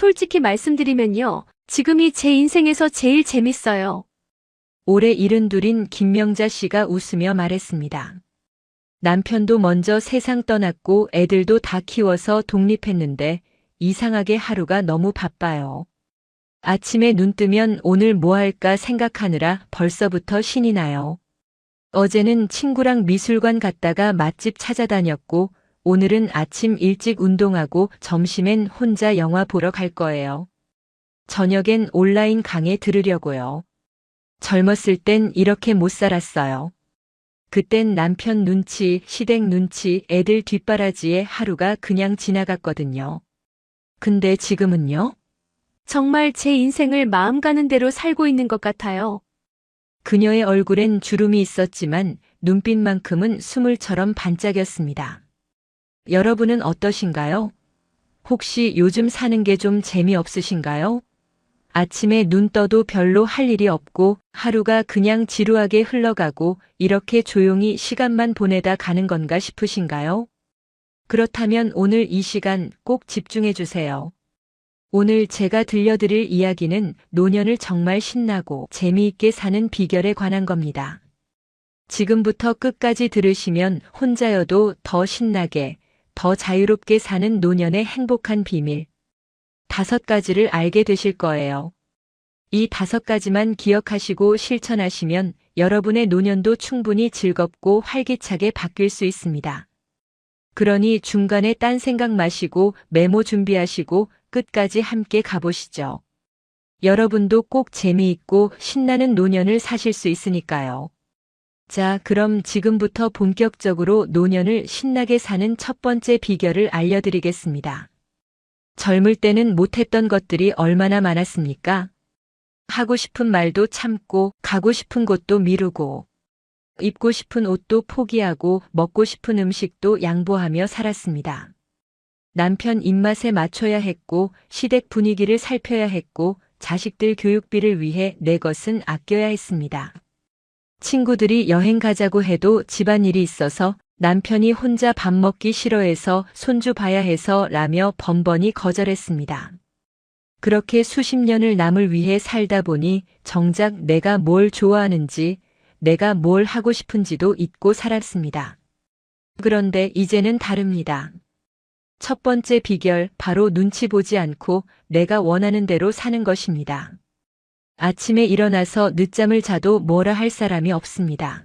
솔직히 말씀드리면요. 지금이 제 인생에서 제일 재밌어요. 올해 72인 김명자 씨가 웃으며 말했습니다. 남편도 먼저 세상 떠났고 애들도 다 키워서 독립했는데 이상하게 하루가 너무 바빠요. 아침에 눈 뜨면 오늘 뭐 할까 생각하느라 벌써부터 신이 나요. 어제는 친구랑 미술관 갔다가 맛집 찾아다녔고 오늘은 아침 일찍 운동하고 점심엔 혼자 영화 보러 갈 거예요. 저녁엔 온라인 강의 들으려고요. 젊었을 땐 이렇게 못 살았어요. 그땐 남편 눈치, 시댁 눈치, 애들 뒷바라지에 하루가 그냥 지나갔거든요. 근데 지금은요? 정말 제 인생을 마음 가는 대로 살고 있는 것 같아요. 그녀의 얼굴엔 주름이 있었지만 눈빛만큼은 수물처럼 반짝였습니다. 여러분은 어떠신가요? 혹시 요즘 사는 게 좀 재미없으신가요? 아침에 눈 떠도 별로 할 일이 없고 하루가 그냥 지루하게 흘러가고 이렇게 조용히 시간만 보내다 가는 건가 싶으신가요? 그렇다면 오늘 이 시간 꼭 집중해 주세요. 오늘 제가 들려드릴 이야기는 노년을 정말 신나고 재미있게 사는 비결에 관한 겁니다. 지금부터 끝까지 들으시면 혼자여도 더 신나게, 더 자유롭게 사는 노년의 행복한 비밀 5가지를 알게 되실 거예요. 이 5가지만 기억하시고 실천하시면 여러분의 노년도 충분히 즐겁고 활기차게 바뀔 수 있습니다. 그러니 중간에 딴 생각 마시고 메모 준비하시고 끝까지 함께 가보시죠. 여러분도 꼭 재미있고 신나는 노년을 사실 수 있으니까요. 자, 그럼 지금부터 본격적으로 노년을 신나게 사는 첫 번째 비결을 알려드리겠습니다. 젊을 때는 못했던 것들이 얼마나 많았습니까? 하고 싶은 말도 참고, 가고 싶은 곳도 미루고, 입고 싶은 옷도 포기하고, 먹고 싶은 음식도 양보하며 살았습니다. 남편 입맛에 맞춰야 했고, 시댁 분위기를 살펴야 했고, 자식들 교육비를 위해 내 것은 아껴야 했습니다. 친구들이 여행 가자고 해도 집안일이 있어서 남편이 혼자 밥 먹기 싫어해서 손주 봐야 해서 라며 번번이 거절했습니다. 그렇게 수십 년을 남을 위해 살다 보니 정작 내가 뭘 좋아하는지, 내가 뭘 하고 싶은지도 잊고 살았습니다. 그런데 이제는 다릅니다. 첫 번째 비결, 바로 눈치 보지 않고 내가 원하는 대로 사는 것입니다. 아침에 일어나서 늦잠을 자도 뭐라 할 사람이 없습니다.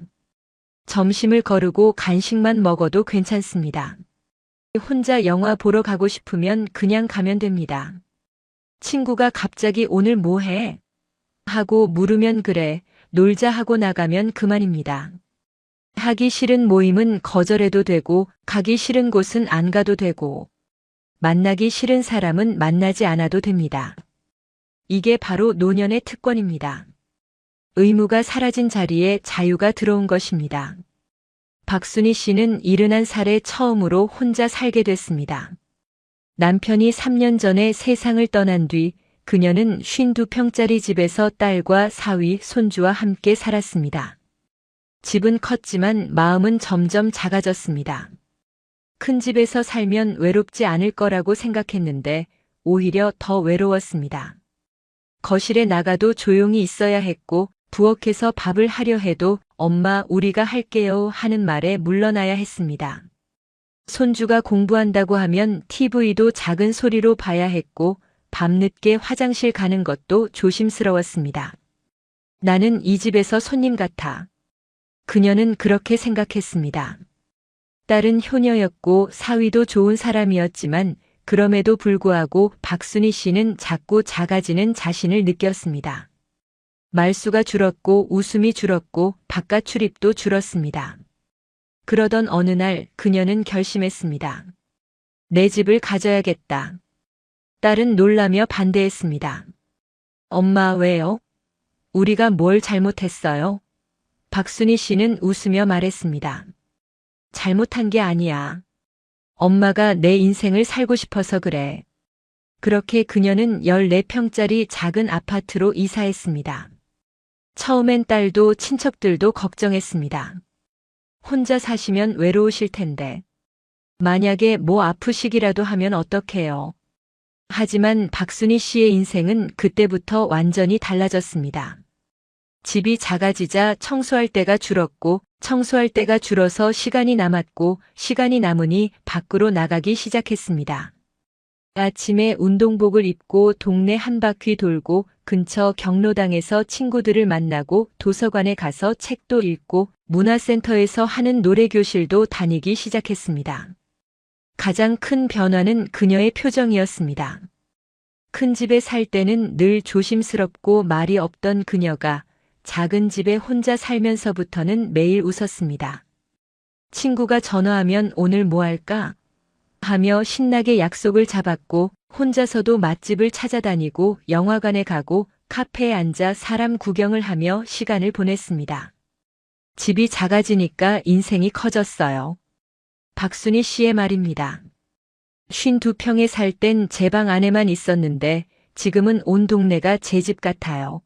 점심을 거르고 간식만 먹어도 괜찮습니다. 혼자 영화 보러 가고 싶으면 그냥 가면 됩니다. 친구가 갑자기 오늘 뭐 해? 하고 물으면 그래, 놀자 하고 나가면 그만입니다. 하기 싫은 모임은 거절해도 되고, 가기 싫은 곳은 안 가도 되고, 만나기 싫은 사람은 만나지 않아도 됩니다. 이게 바로 노년의 특권입니다. 의무가 사라진 자리에 자유가 들어온 것입니다. 박순희 씨는 71살에 처음으로 혼자 살게 됐습니다. 남편이 3년 전에 세상을 떠난 뒤 그녀는 52평짜리 집에서 딸과 사위, 손주와 함께 살았습니다. 집은 컸지만 마음은 점점 작아졌습니다. 큰 집에서 살면 외롭지 않을 거라고 생각했는데 오히려 더 외로웠습니다. 거실에 나가도 조용히 있어야 했고 부엌에서 밥을 하려 해도 엄마 우리가 할게요 하는 말에 물러나야 했습니다. 손주가 공부한다고 하면 TV도 작은 소리로 봐야 했고 밤늦게 화장실 가는 것도 조심스러웠습니다. 나는 이 집에서 손님 같아. 그녀는 그렇게 생각했습니다. 딸은 효녀였고 사위도 좋은 사람이었지만 그럼에도 불구하고 박순희 씨는 자꾸 작아지는 자신을 느꼈습니다. 말수가 줄었고 웃음이 줄었고 바깥 출입도 줄었습니다. 그러던 어느 날 그녀는 결심했습니다. 내 집을 가져야겠다. 딸은 놀라며 반대했습니다. 엄마 왜요? 우리가 뭘 잘못했어요? 박순희 씨는 웃으며 말했습니다. 잘못한 게 아니야. 엄마가 내 인생을 살고 싶어서 그래. 그렇게 그녀는 14평짜리 작은 아파트로 이사했습니다. 처음엔 딸도 친척들도 걱정했습니다. 혼자 사시면 외로우실 텐데. 만약에 뭐 아프시기라도 하면 어떡해요? 하지만 박순희 씨의 인생은 그때부터 완전히 달라졌습니다. 집이 작아지자 청소할 때가 줄었고, 청소할 때가 줄어서 시간이 남았고, 시간이 남으니 밖으로 나가기 시작했습니다. 아침에 운동복을 입고 동네 한 바퀴 돌고 근처 경로당에서 친구들을 만나고 도서관에 가서 책도 읽고 문화센터에서 하는 노래교실도 다니기 시작했습니다. 가장 큰 변화는 그녀의 표정이었습니다. 큰 집에 살 때는 늘 조심스럽고 말이 없던 그녀가 작은 집에 혼자 살면서부터는 매일 웃었습니다. 친구가 전화하면 오늘 뭐 할까? 하며 신나게 약속을 잡았고 혼자서도 맛집을 찾아다니고 영화관에 가고 카페에 앉아 사람 구경을 하며 시간을 보냈습니다. 집이 작아지니까 인생이 커졌어요. 박순희 씨의 말입니다. 52평에 살 땐 제 방 안에만 있었는데 지금은 온 동네가 제 집 같아요.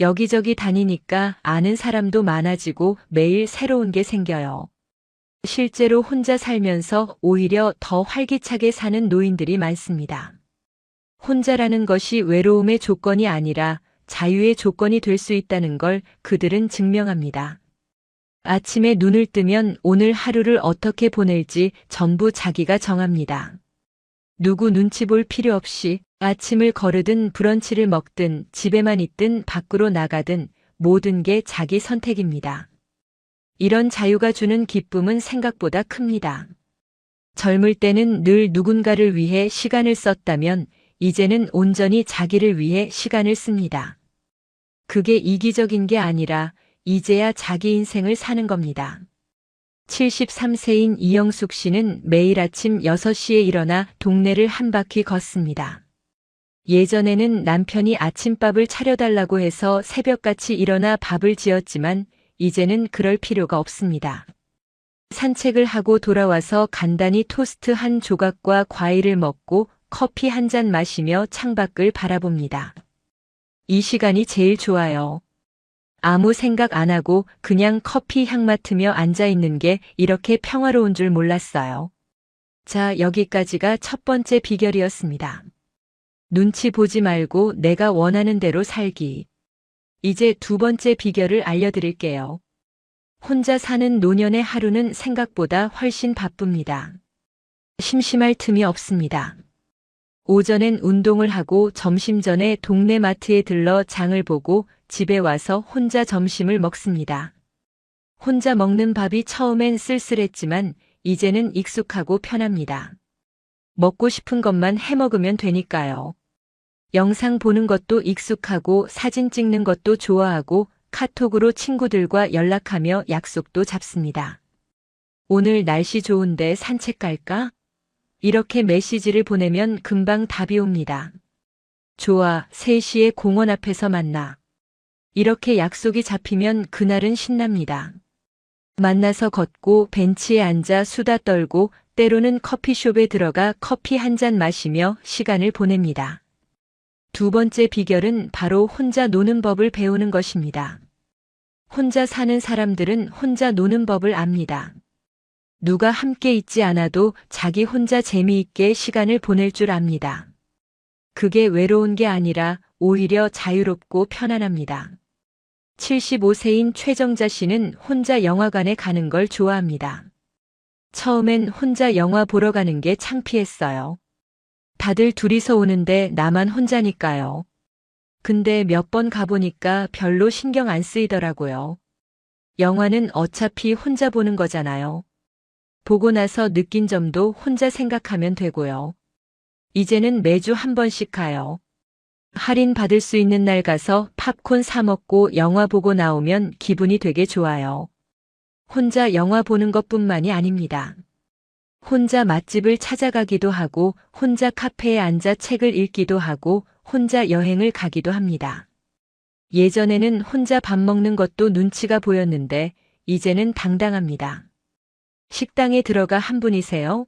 여기저기 다니니까 아는 사람도 많아지고 매일 새로운 게 생겨요. 실제로 혼자 살면서 오히려 더 활기차게 사는 노인들이 많습니다. 혼자라는 것이 외로움의 조건이 아니라 자유의 조건이 될 수 있다는 걸 그들은 증명합니다. 아침에 눈을 뜨면 오늘 하루를 어떻게 보낼지 전부 자기가 정합니다. 누구 눈치 볼 필요 없이 아침을 거르든 브런치를 먹든 집에만 있든 밖으로 나가든 모든 게 자기 선택입니다. 이런 자유가 주는 기쁨은 생각보다 큽니다. 젊을 때는 늘 누군가를 위해 시간을 썼다면 이제는 온전히 자기를 위해 시간을 씁니다. 그게 이기적인 게 아니라 이제야 자기 인생을 사는 겁니다. 73세인 이영숙 씨는 매일 아침 6시에 일어나 동네를 한 바퀴 걷습니다. 예전에는 남편이 아침밥을 차려달라고 해서 새벽같이 일어나 밥을 지었지만 이제는 그럴 필요가 없습니다. 산책을 하고 돌아와서 간단히 토스트 한 조각과 과일을 먹고 커피 한 잔 마시며 창밖을 바라봅니다. 이 시간이 제일 좋아요. 아무 생각 안 하고 그냥 커피 향 맡으며 앉아 있는 게 이렇게 평화로운 줄 몰랐어요. 자, 여기까지가 첫 번째 비결이었습니다. 눈치 보지 말고 내가 원하는 대로 살기. 이제 두 번째 비결을 알려드릴게요. 혼자 사는 노년의 하루는 생각보다 훨씬 바쁩니다. 심심할 틈이 없습니다. 오전엔 운동을 하고 점심 전에 동네 마트에 들러 장을 보고 집에 와서 혼자 점심을 먹습니다. 혼자 먹는 밥이 처음엔 쓸쓸했지만 이제는 익숙하고 편합니다. 먹고 싶은 것만 해 먹으면 되니까요. 영상 보는 것도 익숙하고 사진 찍는 것도 좋아하고 카톡으로 친구들과 연락하며 약속도 잡습니다. 오늘 날씨 좋은데 산책 갈까? 이렇게 메시지를 보내면 금방 답이 옵니다. 좋아, 3시에 공원 앞에서 만나. 이렇게 약속이 잡히면 그날은 신납니다. 만나서 걷고 벤치에 앉아 수다 떨고 때로는 커피숍에 들어가 커피 한 잔 마시며 시간을 보냅니다. 두 번째 비결은 바로 혼자 노는 법을 배우는 것입니다. 혼자 사는 사람들은 혼자 노는 법을 압니다. 누가 함께 있지 않아도 자기 혼자 재미있게 시간을 보낼 줄 압니다. 그게 외로운 게 아니라 오히려 자유롭고 편안합니다. 75세인 최정자 씨는 혼자 영화관에 가는 걸 좋아합니다. 처음엔 혼자 영화 보러 가는 게 창피했어요. 다들 둘이서 오는데 나만 혼자니까요. 근데 몇 번 가보니까 별로 신경 안 쓰이더라고요. 영화는 어차피 혼자 보는 거잖아요. 보고 나서 느낀 점도 혼자 생각하면 되고요. 이제는 매주 한 번씩 가요. 할인 받을 수 있는 날 가서 팝콘 사 먹고 영화 보고 나오면 기분이 되게 좋아요. 혼자 영화 보는 것뿐만이 아닙니다. 혼자 맛집을 찾아가기도 하고 혼자 카페에 앉아 책을 읽기도 하고 혼자 여행을 가기도 합니다. 예전에는 혼자 밥 먹는 것도 눈치가 보였는데 이제는 당당합니다. 식당에 들어가 한 분이세요?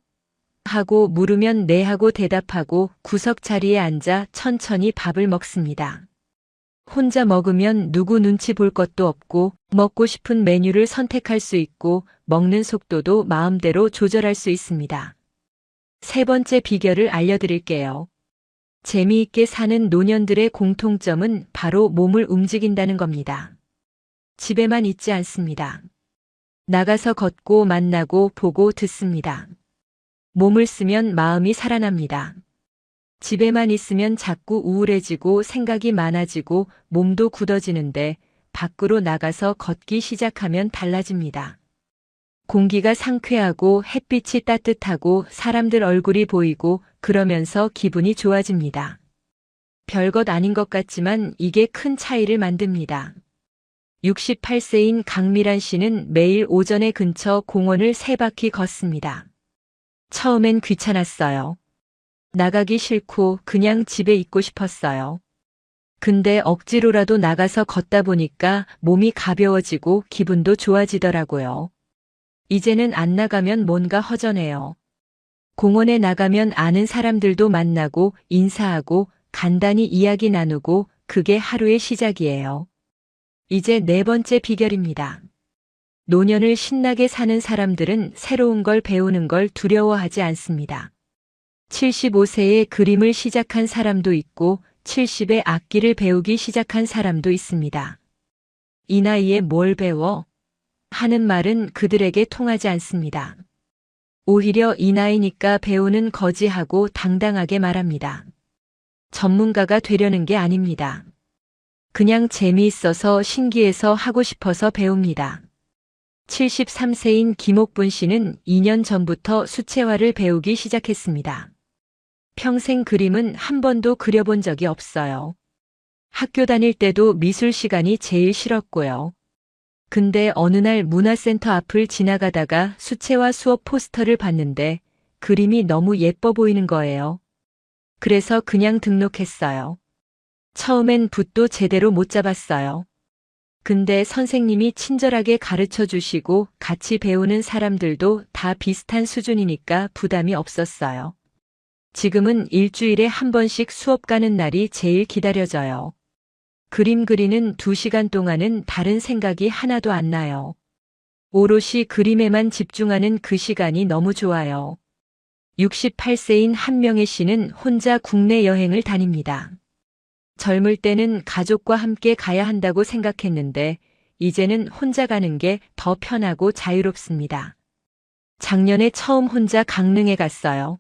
하고 물으면 네 하고 대답하고 구석 자리에 앉아 천천히 밥을 먹습니다. 혼자 먹으면 누구 눈치 볼 것도 없고 먹고 싶은 메뉴를 선택할 수 있고 먹는 속도도 마음대로 조절할 수 있습니다. 세 번째 비결을 알려드릴게요. 재미있게 사는 노년들의 공통점은 바로 몸을 움직인다는 겁니다. 집에만 있지 않습니다. 나가서 걷고 만나고 보고 듣습니다. 몸을 쓰면 마음이 살아납니다. 집에만 있으면 자꾸 우울해지고 생각이 많아지고 몸도 굳어지는데 밖으로 나가서 걷기 시작하면 달라집니다. 공기가 상쾌하고 햇빛이 따뜻하고 사람들 얼굴이 보이고 그러면서 기분이 좋아집니다. 별것 아닌 것 같지만 이게 큰 차이를 만듭니다. 68세인 강미란 씨는 매일 오전에 근처 공원을 3바퀴 걷습니다. 처음엔 귀찮았어요. 나가기 싫고 그냥 집에 있고 싶었어요. 근데 억지로라도 나가서 걷다 보니까 몸이 가벼워지고 기분도 좋아지더라고요. 이제는 안 나가면 뭔가 허전해요. 공원에 나가면 아는 사람들도 만나고 인사하고 간단히 이야기 나누고 그게 하루의 시작이에요. 이제 4번째 비결입니다. 노년을 신나게 사는 사람들은 새로운 걸 배우는 걸 두려워하지 않습니다. 75세에 그림을 시작한 사람도 있고 70에 악기를 배우기 시작한 사람도 있습니다. 이 나이에 뭘 배워? 하는 말은 그들에게 통하지 않습니다. 오히려 이 나이니까 배우는 거지하고 당당하게 말합니다. 전문가가 되려는 게 아닙니다. 그냥 재미있어서 신기해서 하고 싶어서 배웁니다. 73세인 김옥분 씨는 2년 전부터 수채화를 배우기 시작했습니다. 평생 그림은 한 번도 그려본 적이 없어요. 학교 다닐 때도 미술 시간이 제일 싫었고요. 근데 어느 날 문화센터 앞을 지나가다가 수채화 수업 포스터를 봤는데 그림이 너무 예뻐 보이는 거예요. 그래서 그냥 등록했어요. 처음엔 붓도 제대로 못 잡았어요. 근데 선생님이 친절하게 가르쳐 주시고 같이 배우는 사람들도 다 비슷한 수준이니까 부담이 없었어요. 지금은 일주일에 한 번씩 수업 가는 날이 제일 기다려져요. 그림 그리는 2시간 동안은 다른 생각이 하나도 안 나요. 오롯이 그림에만 집중하는 그 시간이 너무 좋아요. 68세인 한명애 씨는 혼자 국내 여행을 다닙니다. 젊을 때는 가족과 함께 가야 한다고 생각했는데 이제는 혼자 가는 게 더 편하고 자유롭습니다. 작년에 처음 혼자 강릉에 갔어요.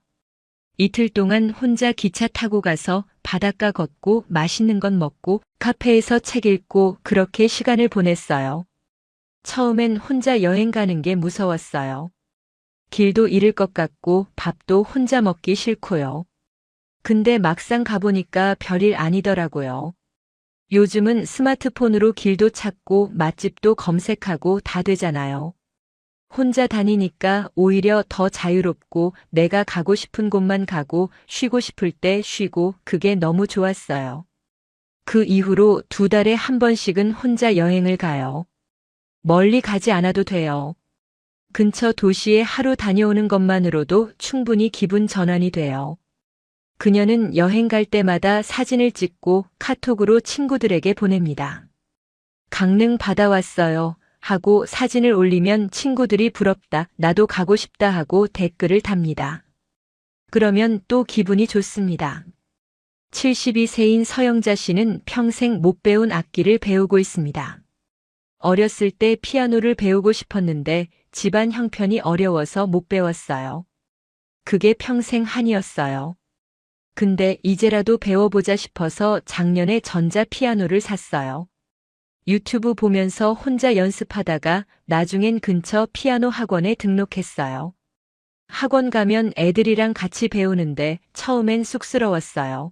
이틀 동안 혼자 기차 타고 가서 바닷가 걷고 맛있는 건 먹고 카페에서 책 읽고 그렇게 시간을 보냈어요. 처음엔 혼자 여행 가는 게 무서웠어요. 길도 잃을 것 같고 밥도 혼자 먹기 싫고요. 근데 막상 가보니까 별일 아니더라고요. 요즘은 스마트폰으로 길도 찾고 맛집도 검색하고 다 되잖아요. 혼자 다니니까 오히려 더 자유롭고 내가 가고 싶은 곳만 가고 쉬고 싶을 때 쉬고 그게 너무 좋았어요. 그 이후로 2달에 한 번씩은 혼자 여행을 가요. 멀리 가지 않아도 돼요. 근처 도시에 하루 다녀오는 것만으로도 충분히 기분 전환이 돼요. 그녀는 여행 갈 때마다 사진을 찍고 카톡으로 친구들에게 보냅니다. 강릉 바다 왔어요 하고 사진을 올리면 친구들이 부럽다, 나도 가고 싶다 하고 댓글을 답니다. 그러면 또 기분이 좋습니다. 72세인 서영자 씨는 평생 못 배운 악기를 배우고 있습니다. 어렸을 때 피아노를 배우고 싶었는데 집안 형편이 어려워서 못 배웠어요. 그게 평생 한이었어요. 근데 이제라도 배워보자 싶어서 작년에 전자피아노를 샀어요. 유튜브 보면서 혼자 연습하다가 나중엔 근처 피아노 학원에 등록했어요. 학원 가면 애들이랑 같이 배우는데 처음엔 쑥스러웠어요.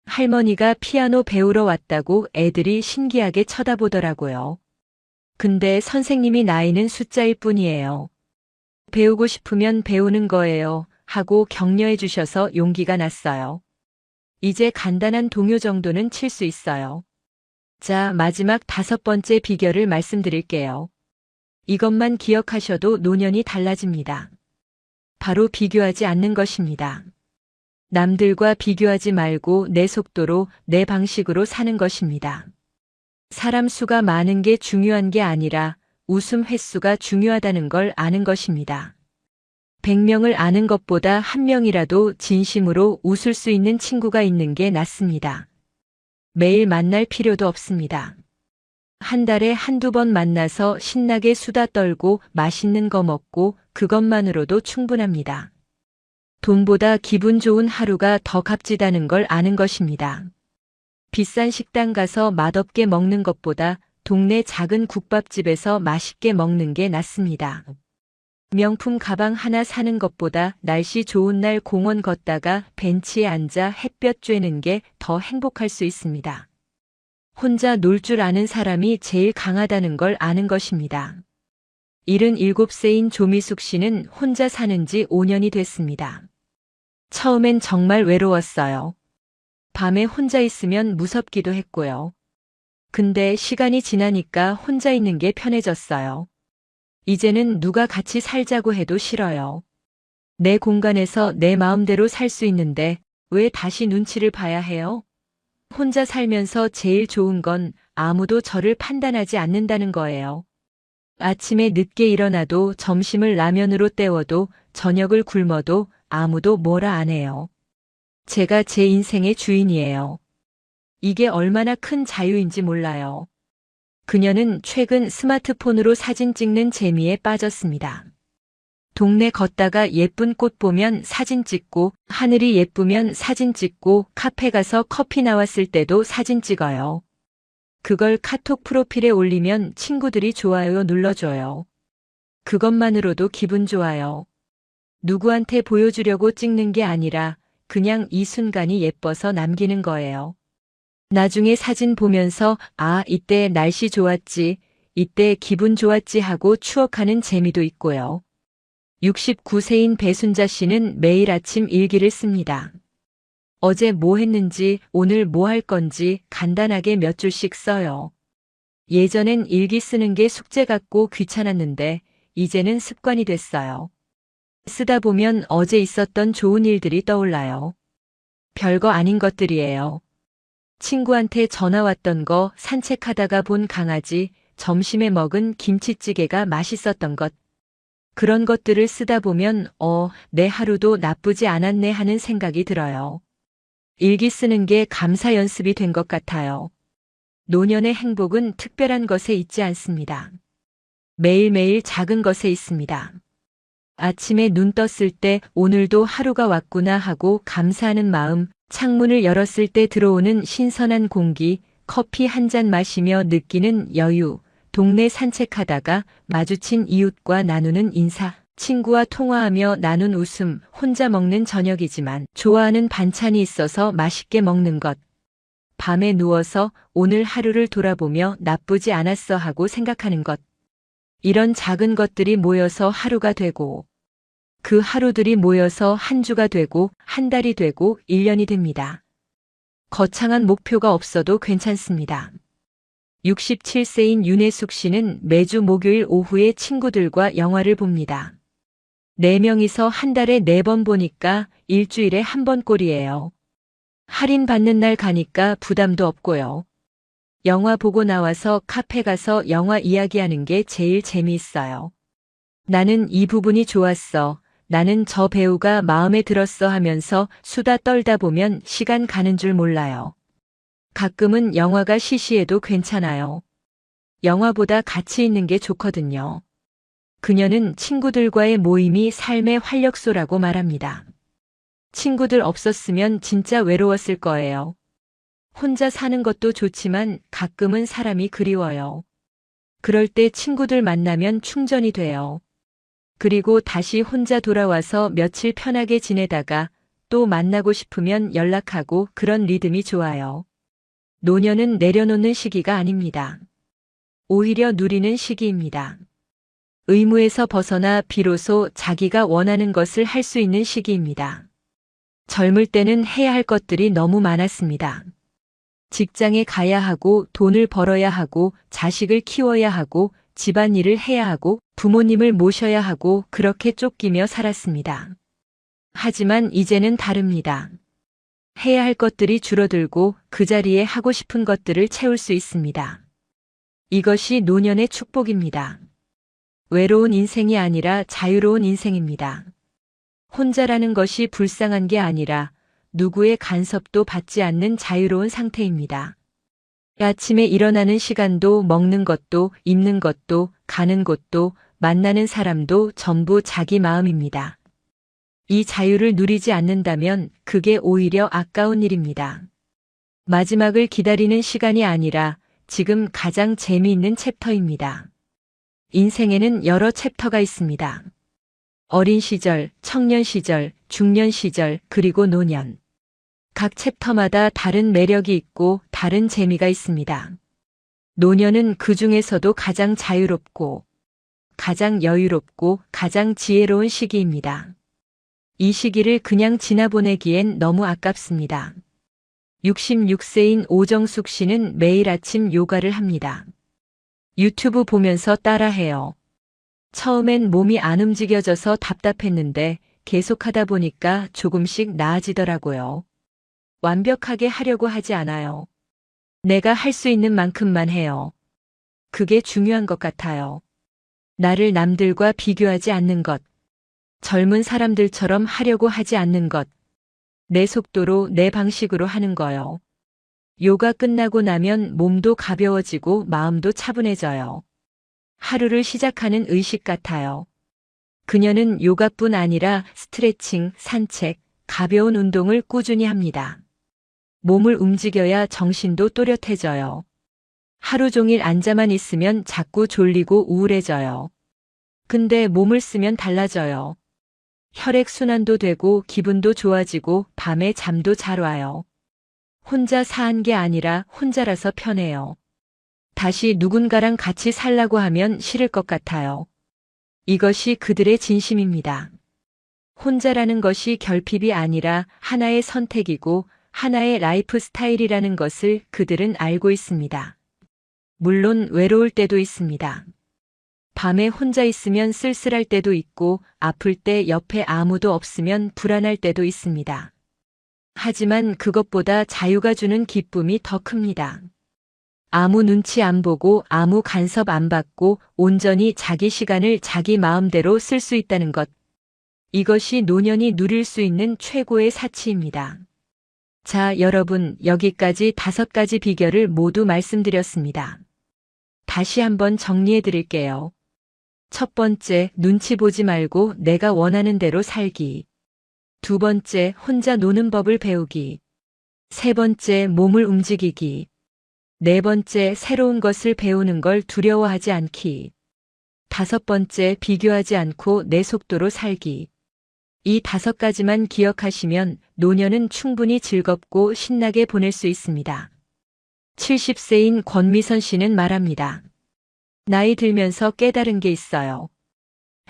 할머니가 피아노 배우러 왔다고 애들이 신기하게 쳐다보더라고요. 근데 선생님이 나이는 숫자일 뿐이에요. 배우고 싶으면 배우는 거예요 하고 격려해 주셔서 용기가 났어요. 이제 간단한 동요 정도는 칠 수 있어요. 자, 마지막 5번째 비결을 말씀드릴게요. 이것만 기억하셔도 노년이 달라집니다. 바로 비교하지 않는 것입니다. 남들과 비교하지 말고 내 속도로, 내 방식으로 사는 것입니다. 사람 수가 많은 게 중요한 게 아니라 웃음 횟수가 중요하다는 걸 아는 것입니다. 100명을 아는 것보다 한 명이라도 진심으로 웃을 수 있는 친구가 있는 게 낫습니다. 매일 만날 필요도 없습니다. 한 달에 한두 번 만나서 신나게 수다 떨고 맛있는 거 먹고 그것만으로도 충분합니다. 돈보다 기분 좋은 하루가 더 값지다는 걸 아는 것입니다. 비싼 식당 가서 맛없게 먹는 것보다 동네 작은 국밥집에서 맛있게 먹는 게 낫습니다. 명품 가방 하나 사는 것보다 날씨 좋은 날 공원 걷다가 벤치에 앉아 햇볕 쬐는 게 더 행복할 수 있습니다. 혼자 놀 줄 아는 사람이 제일 강하다는 걸 아는 것입니다. 77세인 조미숙 씨는 혼자 사는 지 5년이 됐습니다. 처음엔 정말 외로웠어요. 밤에 혼자 있으면 무섭기도 했고요. 근데 시간이 지나니까 혼자 있는 게 편해졌어요. 이제는 누가 같이 살자고 해도 싫어요. 내 공간에서 내 마음대로 살 수 있는데 왜 다시 눈치를 봐야 해요? 혼자 살면서 제일 좋은 건 아무도 저를 판단하지 않는다는 거예요. 아침에 늦게 일어나도 점심을 라면으로 때워도 저녁을 굶어도 아무도 뭐라 안 해요. 제가 제 인생의 주인이에요. 이게 얼마나 큰 자유인지 몰라요. 그녀는 최근 스마트폰으로 사진 찍는 재미에 빠졌습니다. 동네 걷다가 예쁜 꽃 보면 사진 찍고, 하늘이 예쁘면 사진 찍고, 카페 가서 커피 나왔을 때도 사진 찍어요. 그걸 카톡 프로필에 올리면 친구들이 좋아요 눌러줘요. 그것만으로도 기분 좋아요. 누구한테 보여주려고 찍는 게 아니라 그냥 이 순간이 예뻐서 남기는 거예요. 나중에 사진 보면서 아, 이때 날씨 좋았지, 이때 기분 좋았지 하고 추억하는 재미도 있고요. 69세인 배순자 씨는 매일 아침 일기를 씁니다. 어제 뭐 했는지, 오늘 뭐 할 건지 간단하게 몇 줄씩 써요. 예전엔 일기 쓰는 게 숙제 같고 귀찮았는데 이제는 습관이 됐어요. 쓰다 보면 어제 있었던 좋은 일들이 떠올라요. 별거 아닌 것들이에요. 친구한테 전화 왔던 거, 산책하다가 본 강아지, 점심에 먹은 김치찌개가 맛있었던 것. 그런 것들을 쓰다 보면 내 하루도 나쁘지 않았네 하는 생각이 들어요. 일기 쓰는 게 감사 연습이 된 것 같아요. 노년의 행복은 특별한 것에 있지 않습니다. 매일매일 작은 것에 있습니다. 아침에 눈 떴을 때 오늘도 하루가 왔구나 하고 감사하는 마음, 창문을 열었을 때 들어오는 신선한 공기, 커피 한 잔 마시며 느끼는 여유, 동네 산책하다가 마주친 이웃과 나누는 인사, 친구와 통화하며 나눈 웃음, 혼자 먹는 저녁이지만 좋아하는 반찬이 있어서 맛있게 먹는 것. 밤에 누워서 오늘 하루를 돌아보며 나쁘지 않았어 하고 생각하는 것. 이런 작은 것들이 모여서 하루가 되고 그 하루들이 모여서 한 주가 되고 한 달이 되고 1년이 됩니다. 거창한 목표가 없어도 괜찮습니다. 67세인 윤혜숙 씨는 매주 목요일 오후에 친구들과 영화를 봅니다. 4명이서 한 달에 4번 보니까 일주일에 한 번 꼴이에요. 할인 받는 날 가니까 부담도 없고요. 영화 보고 나와서 카페 가서 영화 이야기하는 게 제일 재미있어요. 나는 이 부분이 좋았어. 나는 저 배우가 마음에 들었어 하면서 수다 떨다 보면 시간 가는 줄 몰라요. 가끔은 영화가 시시해도 괜찮아요. 영화보다 같이 있는 게 좋거든요. 그녀는 친구들과의 모임이 삶의 활력소라고 말합니다. 친구들 없었으면 진짜 외로웠을 거예요. 혼자 사는 것도 좋지만 가끔은 사람이 그리워요. 그럴 때 친구들 만나면 충전이 돼요. 그리고 다시 혼자 돌아와서 며칠 편하게 지내다가 또 만나고 싶으면 연락하고 그런 리듬이 좋아요. 노년은 내려놓는 시기가 아닙니다. 오히려 누리는 시기입니다. 의무에서 벗어나 비로소 자기가 원하는 것을 할 수 있는 시기입니다. 젊을 때는 해야 할 것들이 너무 많았습니다. 직장에 가야 하고 돈을 벌어야 하고 자식을 키워야 하고 집안일을 해야 하고 부모님을 모셔야 하고 그렇게 쫓기며 살았습니다. 하지만 이제는 다릅니다. 해야 할 것들이 줄어들고 그 자리에 하고 싶은 것들을 채울 수 있습니다. 이것이 노년의 축복입니다. 외로운 인생이 아니라 자유로운 인생입니다. 혼자라는 것이 불쌍한 게 아니라 누구의 간섭도 받지 않는 자유로운 상태입니다. 아침에 일어나는 시간도 먹는 것도 입는 것도 가는 곳도 만나는 사람도 전부 자기 마음입니다. 이 자유를 누리지 않는다면 그게 오히려 아까운 일입니다. 마지막을 기다리는 시간이 아니라 지금 가장 재미있는 챕터입니다. 인생에는 여러 챕터가 있습니다. 어린 시절, 청년 시절, 중년 시절, 그리고 노년. 각 챕터마다 다른 매력이 있고 다른 재미가 있습니다. 노년은 그 중에서도 가장 자유롭고 가장 여유롭고 가장 지혜로운 시기입니다. 이 시기를 그냥 지나보내기엔 너무 아깝습니다. 66세인 오정숙 씨는 매일 아침 요가를 합니다. 유튜브 보면서 따라해요. 처음엔 몸이 안 움직여져서 답답했는데 계속하다 보니까 조금씩 나아지더라고요. 완벽하게 하려고 하지 않아요. 내가 할 수 있는 만큼만 해요. 그게 중요한 것 같아요. 나를 남들과 비교하지 않는 것. 젊은 사람들처럼 하려고 하지 않는 것. 내 속도로 내 방식으로 하는 거요. 요가 끝나고 나면 몸도 가벼워지고 마음도 차분해져요. 하루를 시작하는 의식 같아요. 그녀는 요가뿐 아니라 스트레칭, 산책, 가벼운 운동을 꾸준히 합니다. 몸을 움직여야 정신도 또렷해져요. 하루 종일 앉아만 있으면 자꾸 졸리고 우울해져요. 근데 몸을 쓰면 달라져요. 혈액순환도 되고 기분도 좋아지고 밤에 잠도 잘 와요. 혼자 사는 게 아니라 혼자라서 편해요. 다시 누군가랑 같이 살라고 하면 싫을 것 같아요. 이것이 그들의 진심입니다. 혼자라는 것이 결핍이 아니라 하나의 선택이고 하나의 라이프 스타일이라는 것을 그들은 알고 있습니다. 물론 외로울 때도 있습니다. 밤에 혼자 있으면 쓸쓸할 때도 있고 아플 때 옆에 아무도 없으면 불안할 때도 있습니다. 하지만 그것보다 자유가 주는 기쁨이 더 큽니다. 아무 눈치 안 보고 아무 간섭 안 받고 온전히 자기 시간을 자기 마음대로 쓸 수 있다는 것. 이것이 노년이 누릴 수 있는 최고의 사치입니다. 자, 여러분, 여기까지 5가지 비결을 모두 말씀드렸습니다. 다시 한번 정리해 드릴게요. 첫 번째, 눈치 보지 말고 내가 원하는 대로 살기. 두 번째, 혼자 노는 법을 배우기. 세 번째, 몸을 움직이기. 네 번째, 새로운 것을 배우는 걸 두려워하지 않기. 다섯 번째, 비교하지 않고 내 속도로 살기. 이 5가지만 기억하시면 노년은 충분히 즐겁고 신나게 보낼 수 있습니다. 70세인 권미선 씨는 말합니다. 나이 들면서 깨달은 게 있어요.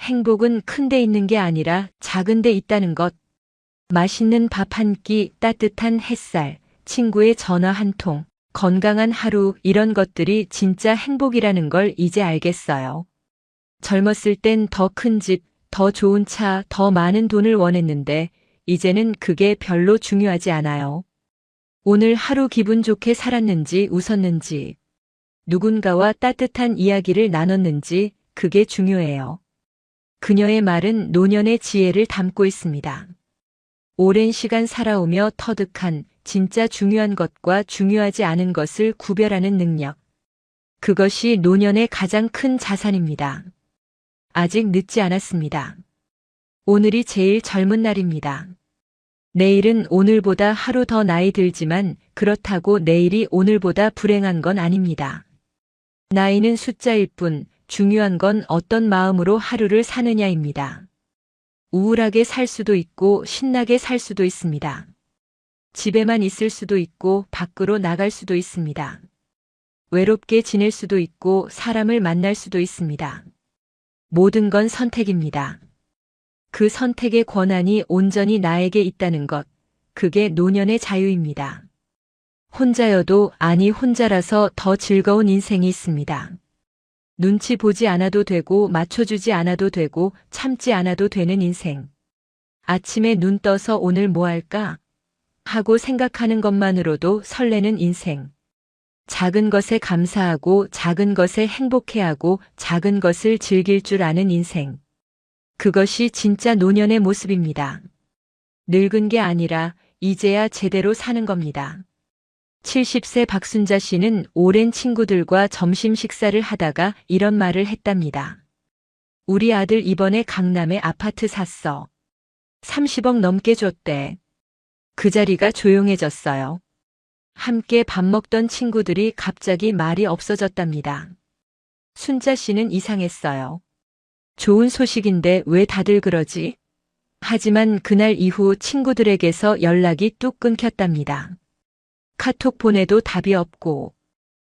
행복은 큰 데 있는 게 아니라 작은 데 있다는 것. 맛있는 밥 한 끼, 따뜻한 햇살, 친구의 전화 한 통, 건강한 하루, 이런 것들이 진짜 행복이라는 걸 이제 알겠어요. 젊었을 땐 더 큰 집, 더 좋은 차, 더 많은 돈을 원했는데 이제는 그게 별로 중요하지 않아요. 오늘 하루 기분 좋게 살았는지 웃었는지, 누군가와 따뜻한 이야기를 나눴는지 그게 중요해요. 그녀의 말은 노년의 지혜를 담고 있습니다. 오랜 시간 살아오며 터득한 진짜 중요한 것과 중요하지 않은 것을 구별하는 능력. 그것이 노년의 가장 큰 자산입니다. 아직 늦지 않았습니다. 오늘이 제일 젊은 날입니다. 내일은 오늘보다 하루 더 나이 들지만 그렇다고 내일이 오늘보다 불행한 건 아닙니다. 나이는 숫자일 뿐 중요한 건 어떤 마음으로 하루를 사느냐입니다. 우울하게 살 수도 있고 신나게 살 수도 있습니다. 집에만 있을 수도 있고 밖으로 나갈 수도 있습니다. 외롭게 지낼 수도 있고 사람을 만날 수도 있습니다. 모든 건 선택입니다. 그 선택의 권한이 온전히 나에게 있다는 것, 그게 노년의 자유입니다. 혼자여도 아니 혼자라서 더 즐거운 인생이 있습니다. 눈치 보지 않아도 되고 맞춰주지 않아도 되고 참지 않아도 되는 인생. 아침에 눈 떠서 오늘 뭐 할까? 하고 생각하는 것만으로도 설레는 인생. 작은 것에 감사하고 작은 것에 행복해하고 작은 것을 즐길 줄 아는 인생. 그것이 진짜 노년의 모습입니다. 늙은 게 아니라 이제야 제대로 사는 겁니다. 70세 박순자 씨는 오랜 친구들과 점심 식사를 하다가 이런 말을 했답니다. 우리 아들 이번에 강남에 아파트 샀어. 30억 넘게 줬대. 그 자리가 조용해졌어요. 함께 밥 먹던 친구들이 갑자기 말이 없어졌답니다. 순자 씨는 이상했어요. 좋은 소식인데 왜 다들 그러지? 하지만 그날 이후 친구들에게서 연락이 뚝 끊겼답니다. 카톡 보내도 답이 없고,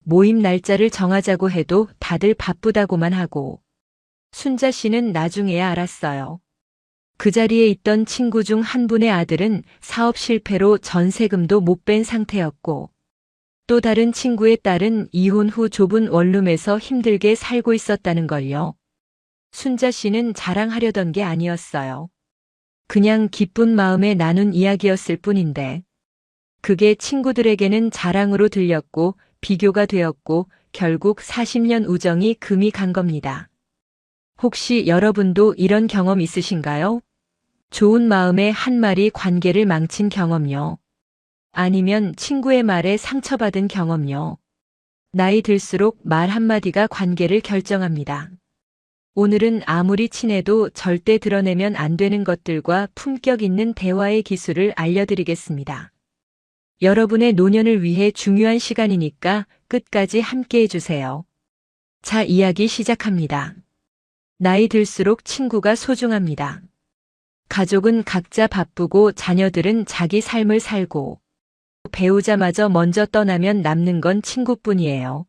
모임 날짜를 정하자고 해도 다들 바쁘다고만 하고, 순자 씨는 나중에야 알았어요. 그 자리에 있던 친구 중 한 분의 아들은 사업 실패로 전세금도 못 뺀 상태였고, 또 다른 친구의 딸은 이혼 후 좁은 원룸에서 힘들게 살고 있었다는 걸요. 순자 씨는 자랑하려던 게 아니었어요. 그냥 기쁜 마음에 나눈 이야기였을 뿐인데, 그게 친구들에게는 자랑으로 들렸고 비교가 되었고 결국 40년 우정이 금이 간 겁니다. 혹시 여러분도 이런 경험 있으신가요? 좋은 마음에 한 말이 관계를 망친 경험요. 아니면 친구의 말에 상처받은 경험요. 나이 들수록 말 한마디가 관계를 결정합니다. 오늘은 아무리 친해도 절대 드러내면 안 되는 것들과 품격 있는 대화의 기술을 알려드리겠습니다. 여러분의 노년을 위해 중요한 시간이니까 끝까지 함께 해주세요. 자, 이야기 시작합니다. 나이 들수록 친구가 소중합니다. 가족은 각자 바쁘고 자녀들은 자기 삶을 살고 배우자마저 먼저 떠나면 남는 건 친구뿐이에요.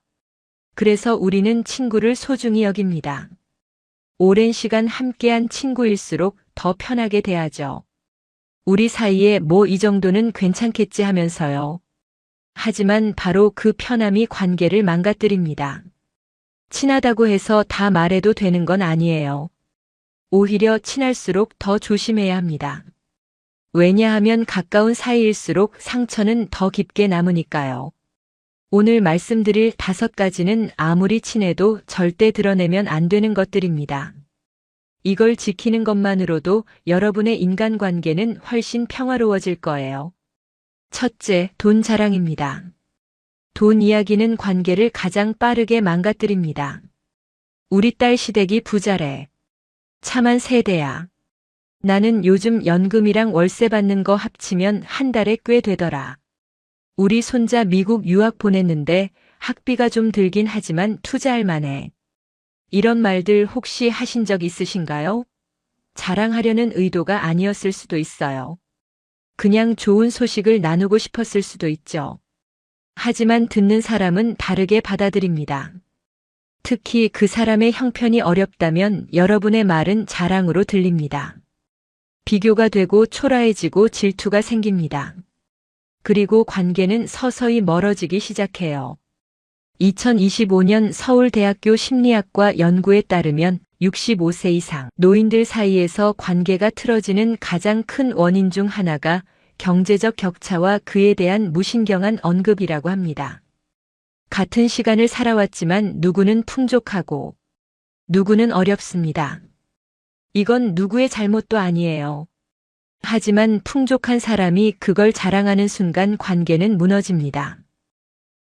그래서 우리는 친구를 소중히 여깁니다. 오랜 시간 함께한 친구일수록 더 편하게 대하죠. 우리 사이에 뭐 이 정도는 괜찮겠지 하면서요. 하지만 바로 그 편함이 관계를 망가뜨립니다. 친하다고 해서 다 말해도 되는 건 아니에요. 오히려 친할수록 더 조심해야 합니다. 왜냐하면 가까운 사이일수록 상처는 더 깊게 남으니까요. 오늘 말씀드릴 5가지는 아무리 친해도 절대 드러내면 안 되는 것들입니다. 이걸 지키는 것만으로도 여러분의 인간관계는 훨씬 평화로워질 거예요. 첫째, 돈 자랑입니다. 돈 이야기는 관계를 가장 빠르게 망가뜨립니다. 우리 딸 시댁이 부자래. 차만 3대야. 나는 요즘 연금이랑 월세 받는 거 합치면 한 달에 꽤 되더라. 우리 손자 미국 유학 보냈는데 학비가 좀 들긴 하지만 투자할 만해. 이런 말들 혹시 하신 적 있으신가요? 자랑하려는 의도가 아니었을 수도 있어요. 그냥 좋은 소식을 나누고 싶었을 수도 있죠. 하지만 듣는 사람은 다르게 받아들입니다. 특히 그 사람의 형편이 어렵다면 여러분의 말은 자랑으로 들립니다. 비교가 되고 초라해지고 질투가 생깁니다. 그리고 관계는 서서히 멀어지기 시작해요. 2025년 서울대학교 심리학과 연구에 따르면 65세 이상 노인들 사이에서 관계가 틀어지는 가장 큰 원인 중 하나가 경제적 격차와 그에 대한 무신경한 언급이라고 합니다. 같은 시간을 살아왔지만 누구는 풍족하고 누구는 어렵습니다. 이건 누구의 잘못도 아니에요. 하지만 풍족한 사람이 그걸 자랑하는 순간 관계는 무너집니다.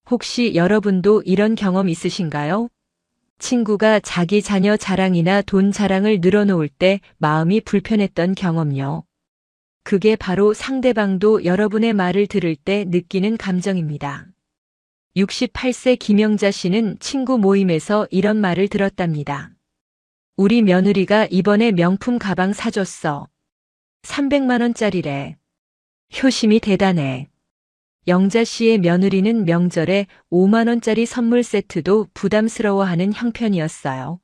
혹시 여러분도 이런 경험 있으신가요? 친구가 자기 자녀 자랑이나 돈 자랑을 늘어놓을 때 마음이 불편했던 경험요. 그게 바로 상대방도 여러분의 말을 들을 때 느끼는 감정입니다. 68세 김영자 씨는 친구 모임에서 이런 말을 들었답니다. 우리 며느리가 이번에 명품 가방 사줬어. 300만 원짜리래. 효심이 대단해. 영자 씨의 며느리는 명절에 5만 원짜리 선물 세트도 부담스러워하는 형편이었어요.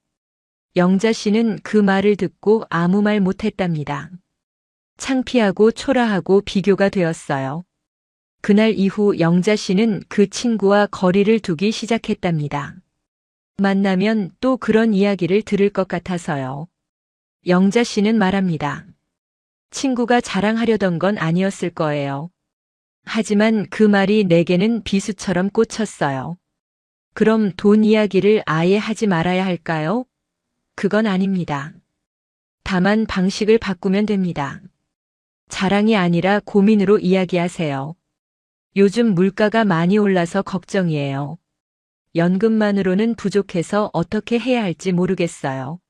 영자 씨는 그 말을 듣고 아무 말 못했답니다. 창피하고 초라하고 비교가 되었어요. 그날 이후 영자 씨는 그 친구와 거리를 두기 시작했답니다. 만나면 또 그런 이야기를 들을 것 같아서요. 영자 씨는 말합니다. 친구가 자랑하려던 건 아니었을 거예요. 하지만 그 말이 내게는 비수처럼 꽂혔어요. 그럼 돈 이야기를 아예 하지 말아야 할까요? 그건 아닙니다. 다만 방식을 바꾸면 됩니다. 자랑이 아니라 고민으로 이야기하세요. 요즘 물가가 많이 올라서 걱정이에요. 연금만으로는 부족해서 어떻게 해야 할지 모르겠어요.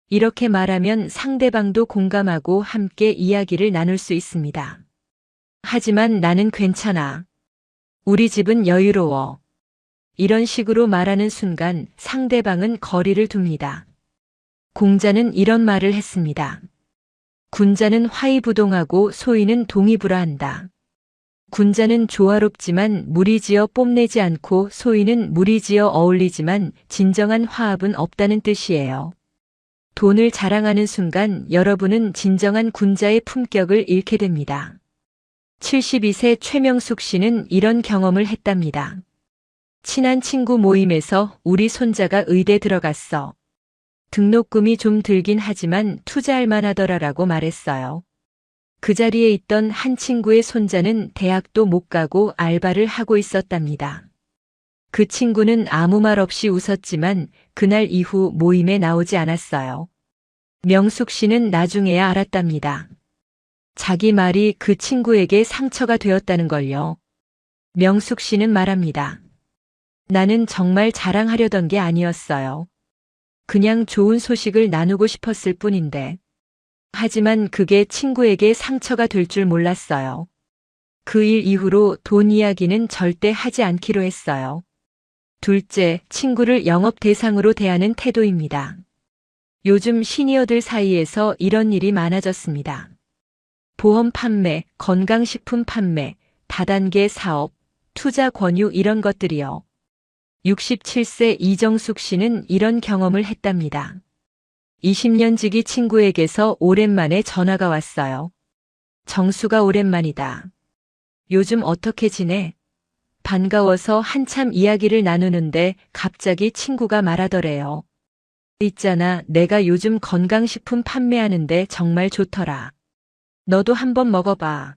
이렇게 말하면 상대방도 공감하고 함께 이야기를 나눌 수 있습니다. 하지만 나는 괜찮아. 우리 집은 여유로워. 이런 식으로 말하는 순간 상대방은 거리를 둡니다. 공자는 이런 말을 했습니다. 군자는 화이부동하고 소인은 동의불화한다. 군자는 조화롭지만 무리지어 뽐내지 않고 소인은 무리지어 어울리지만 진정한 화합은 없다는 뜻이에요. 돈을 자랑하는 순간 여러분은 진정한 군자의 품격을 잃게 됩니다. 72세 최명숙 씨는 이런 경험을 했답니다. 친한 친구 모임에서 우리 손자가 의대 들어갔어. 등록금이 좀 들긴 하지만 투자할 만하더라라고 말했어요. 그 자리에 있던 한 친구의 손자는 대학도 못 가고 알바를 하고 있었답니다. 그 친구는 아무 말 없이 웃었지만 그날 이후 모임에 나오지 않았어요. 명숙 씨는 나중에야 알았답니다. 자기 말이 그 친구에게 상처가 되었다는 걸요. 명숙 씨는 말합니다. 나는 정말 자랑하려던 게 아니었어요. 그냥 좋은 소식을 나누고 싶었을 뿐인데. 하지만 그게 친구에게 상처가 될 줄 몰랐어요. 그 일 이후로 돈 이야기는 절대 하지 않기로 했어요. 둘째, 친구를 영업 대상으로 대하는 태도입니다. 요즘 시니어들 사이에서 이런 일이 많아졌습니다. 보험 판매, 건강식품 판매, 다단계 사업, 투자 권유 이런 것들이요. 67세 이정숙 씨는 이런 경험을 했답니다. 20년 지기 친구에게서 오랜만에 전화가 왔어요. 정수가 오랜만이다. 요즘 어떻게 지내? 반가워서 한참 이야기를 나누는데 갑자기 친구가 말하더래요. 있잖아, 내가 요즘 건강식품 판매하는데 정말 좋더라. 너도 한번 먹어봐.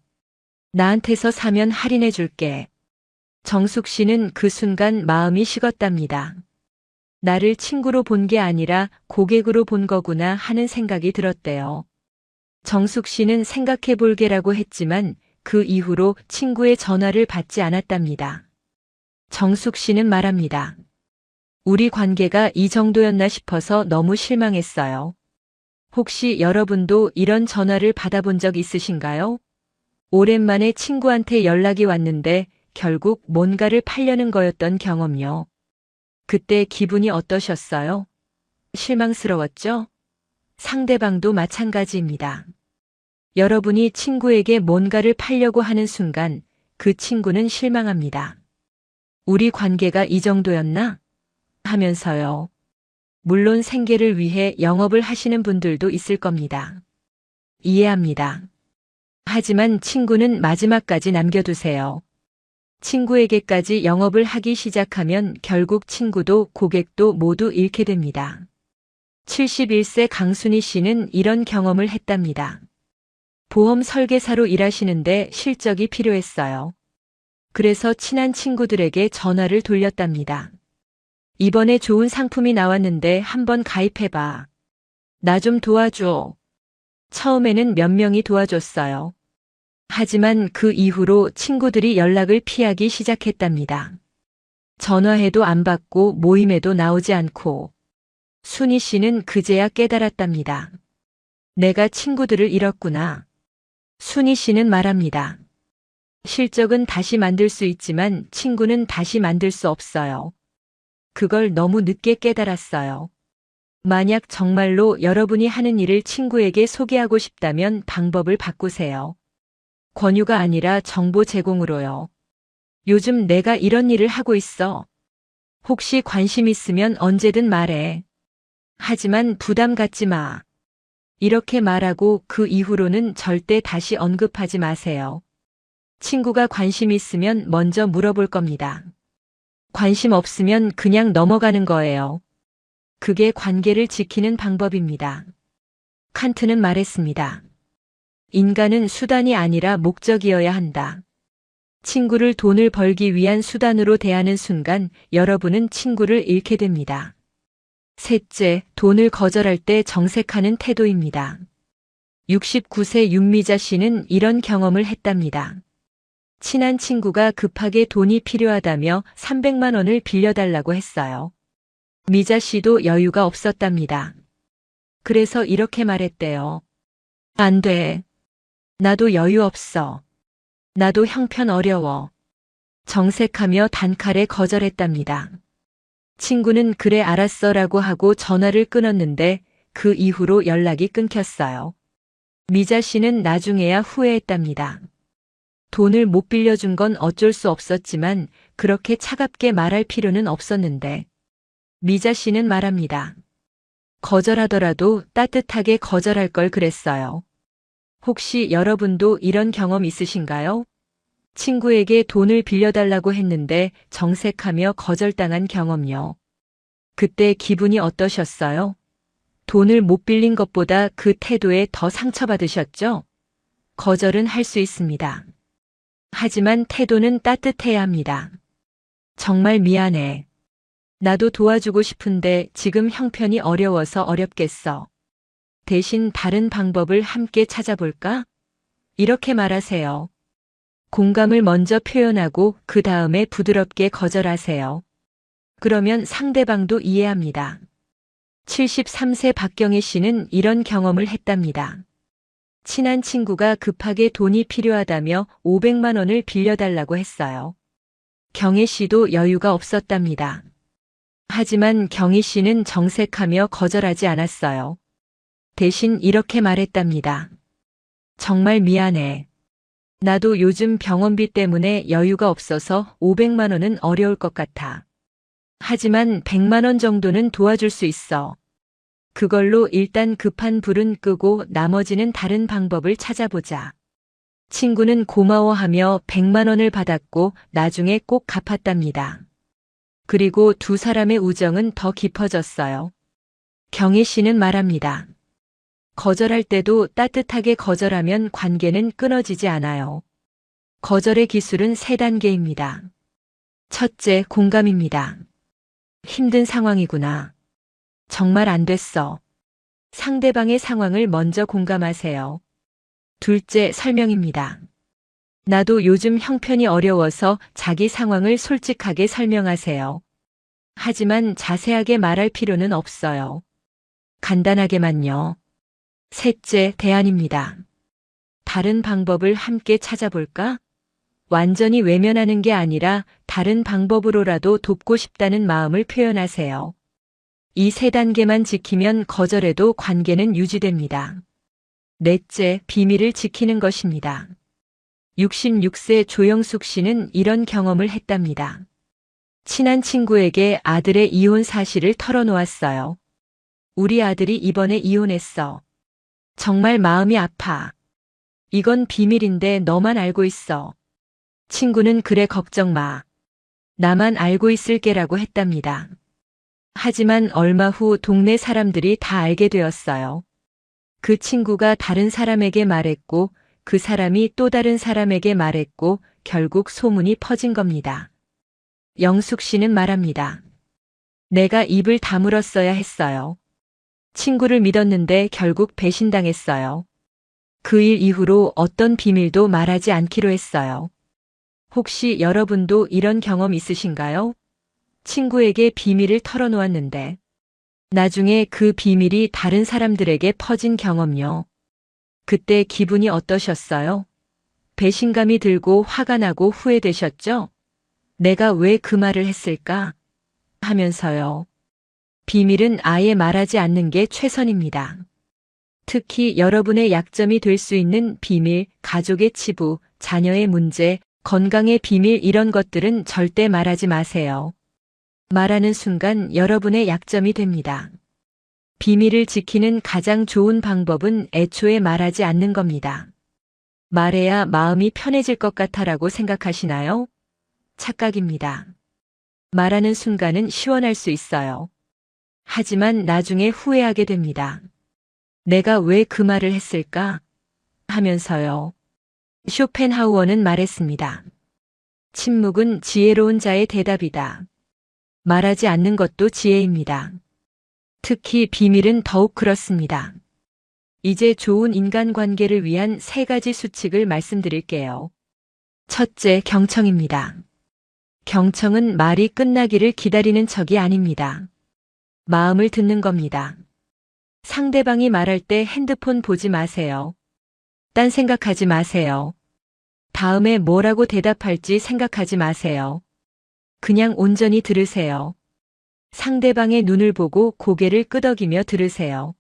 나한테서 사면 할인해 줄게. 정숙 씨는 그 순간 마음이 식었답니다. 나를 친구로 본 게 아니라 고객으로 본 거구나 하는 생각이 들었대요. 정숙 씨는 생각해 볼게라고 했지만 그 이후로 친구의 전화를 받지 않았답니다. 정숙 씨는 말합니다. 우리 관계가 이 정도였나 싶어서 너무 실망했어요. 혹시 여러분도 이런 전화를 받아본 적 있으신가요? 오랜만에 친구한테 연락이 왔는데 결국 뭔가를 팔려는 거였던 경험이요. 그때 기분이 어떠셨어요? 실망스러웠죠? 상대방도 마찬가지입니다. 여러분이 친구에게 뭔가를 팔려고 하는 순간 그 친구는 실망합니다. 우리 관계가 이 정도였나? 하면서요. 물론 생계를 위해 영업을 하시는 분들도 있을 겁니다. 이해합니다. 하지만 친구는 마지막까지 남겨두세요. 친구에게까지 영업을 하기 시작하면 결국 친구도 고객도 모두 잃게 됩니다. 71세 강순희 씨는 이런 경험을 했답니다. 보험 설계사로 일하시는데 실적이 필요했어요. 그래서 친한 친구들에게 전화를 돌렸답니다. 이번에 좋은 상품이 나왔는데 한번 가입해봐. 나 좀 도와줘. 처음에는 몇 명이 도와줬어요. 하지만 그 이후로 친구들이 연락을 피하기 시작했답니다. 전화해도 안 받고 모임에도 나오지 않고. 순희 씨는 그제야 깨달았답니다. 내가 친구들을 잃었구나. 순희 씨는 말합니다. 실적은 다시 만들 수 있지만 친구는 다시 만들 수 없어요. 그걸 너무 늦게 깨달았어요. 만약 정말로 여러분이 하는 일을 친구에게 소개하고 싶다면 방법을 바꾸세요. 권유가 아니라 정보 제공으로요. 요즘 내가 이런 일을 하고 있어. 혹시 관심 있으면 언제든 말해. 하지만 부담 갖지 마. 이렇게 말하고 그 이후로는 절대 다시 언급하지 마세요. 친구가 관심 있으면 먼저 물어볼 겁니다. 관심 없으면 그냥 넘어가는 거예요. 그게 관계를 지키는 방법입니다. 칸트는 말했습니다. 인간은 수단이 아니라 목적이어야 한다. 친구를 돈을 벌기 위한 수단으로 대하는 순간 여러분은 친구를 잃게 됩니다. 셋째, 돈을 거절할 때 정색하는 태도입니다. 69세 윤미자 씨는 이런 경험을 했답니다. 친한 친구가 급하게 돈이 필요하다며 300만 원을 빌려달라고 했어요. 미자 씨도 여유가 없었답니다. 그래서 이렇게 말했대요. 안 돼. 나도 여유 없어. 나도 형편 어려워. 정색하며 단칼에 거절했답니다. 친구는 그래 알았어라고 하고 전화를 끊었는데 그 이후로 연락이 끊겼어요. 미자 씨는 나중에야 후회했답니다. 돈을 못 빌려준 건 어쩔 수 없었지만 그렇게 차갑게 말할 필요는 없었는데. 미자 씨는 말합니다. 거절하더라도 따뜻하게 거절할 걸 그랬어요. 혹시 여러분도 이런 경험 있으신가요? 친구에게 돈을 빌려달라고 했는데 정색하며 거절당한 경험요. 그때 기분이 어떠셨어요? 돈을 못 빌린 것보다 그 태도에 더 상처받으셨죠? 거절은 할 수 있습니다. 하지만 태도는 따뜻해야 합니다. 정말 미안해. 나도 도와주고 싶은데 지금 형편이 어려워서 어렵겠어. 대신 다른 방법을 함께 찾아볼까? 이렇게 말하세요. 공감을 먼저 표현하고 그 다음에 부드럽게 거절하세요. 그러면 상대방도 이해합니다. 73세 박경희 씨는 이런 경험을 했답니다. 친한 친구가 급하게 돈이 필요하다며 500만 원을 빌려달라고 했어요. 경희 씨도 여유가 없었답니다. 하지만 경희 씨는 정색하며 거절하지 않았어요. 대신 이렇게 말했답니다. 정말 미안해. 나도 요즘 병원비 때문에 여유가 없어서 500만 원은 어려울 것 같아. 하지만 100만 원 정도는 도와줄 수 있어. 그걸로 일단 급한 불은 끄고 나머지는 다른 방법을 찾아보자. 친구는 고마워하며 100만 원을 받았고 나중에 꼭 갚았답니다. 그리고 두 사람의 우정은 더 깊어졌어요. 경희 씨는 말합니다. 거절할 때도 따뜻하게 거절하면 관계는 끊어지지 않아요. 거절의 기술은 3단계입니다. 첫째, 공감입니다. 힘든 상황이구나. 정말 안 됐어. 상대방의 상황을 먼저 공감하세요. 둘째, 설명입니다. 나도 요즘 형편이 어려워서 자기 상황을 솔직하게 설명하세요. 하지만 자세하게 말할 필요는 없어요. 간단하게만요. 셋째, 대안입니다. 다른 방법을 함께 찾아볼까? 완전히 외면하는 게 아니라 다른 방법으로라도 돕고 싶다는 마음을 표현하세요. 이 3단계만 지키면 거절해도 관계는 유지됩니다. 넷째, 비밀을 지키는 것입니다. 66세 조영숙 씨는 이런 경험을 했답니다. 친한 친구에게 아들의 이혼 사실을 털어놓았어요. 우리 아들이 이번에 이혼했어. 정말 마음이 아파. 이건 비밀인데 너만 알고 있어. 친구는 그래 걱정 마. 나만 알고 있을게라고 했답니다. 하지만 얼마 후 동네 사람들이 다 알게 되었어요. 그 친구가 다른 사람에게 말했고 그 사람이 또 다른 사람에게 말했고 결국 소문이 퍼진 겁니다. 영숙 씨는 말합니다. 내가 입을 다물었어야 했어요. 친구를 믿었는데 결국 배신당했어요. 그 일 이후로 어떤 비밀도 말하지 않기로 했어요. 혹시 여러분도 이런 경험 있으신가요? 친구에게 비밀을 털어놓았는데 나중에 그 비밀이 다른 사람들에게 퍼진 경험요. 그때 기분이 어떠셨어요? 배신감이 들고 화가 나고 후회되셨죠? 내가 왜 그 말을 했을까? 하면서요. 비밀은 아예 말하지 않는 게 최선입니다. 특히 여러분의 약점이 될 수 있는 비밀, 가족의 치부, 자녀의 문제, 건강의 비밀 이런 것들은 절대 말하지 마세요. 말하는 순간 여러분의 약점이 됩니다. 비밀을 지키는 가장 좋은 방법은 애초에 말하지 않는 겁니다. 말해야 마음이 편해질 것 같아라고 생각하시나요? 착각입니다. 말하는 순간은 시원할 수 있어요. 하지만 나중에 후회하게 됩니다. 내가 왜 그 말을 했을까? 하면서요. 쇼펜하우어는 말했습니다. 침묵은 지혜로운 자의 대답이다. 말하지 않는 것도 지혜입니다. 특히 비밀은 더욱 그렇습니다. 이제 좋은 인간관계를 위한 3가지 수칙을 말씀드릴게요. 첫째, 경청입니다. 경청은 말이 끝나기를 기다리는 척이 아닙니다. 마음을 듣는 겁니다. 상대방이 말할 때 핸드폰 보지 마세요. 딴 생각하지 마세요. 다음에 뭐라고 대답할지 생각하지 마세요. 그냥 온전히 들으세요. 상대방의 눈을 보고 고개를 끄덕이며 들으세요.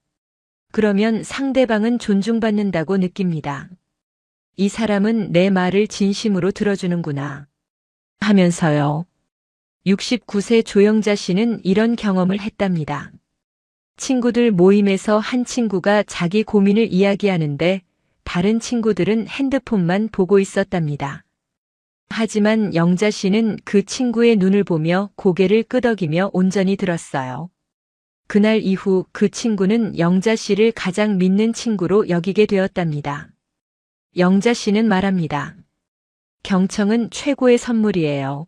그러면 상대방은 존중받는다고 느낍니다. 이 사람은 내 말을 진심으로 들어주는구나 하면서요. 69세 조영자 씨는 이런 경험을 했답니다. 친구들 모임에서 한 친구가 자기 고민을 이야기하는데 다른 친구들은 핸드폰만 보고 있었답니다. 하지만 영자 씨는 그 친구의 눈을 보며 고개를 끄덕이며 온전히 들었어요. 그날 이후 그 친구는 영자 씨를 가장 믿는 친구로 여기게 되었답니다. 영자 씨는 말합니다. 경청은 최고의 선물이에요.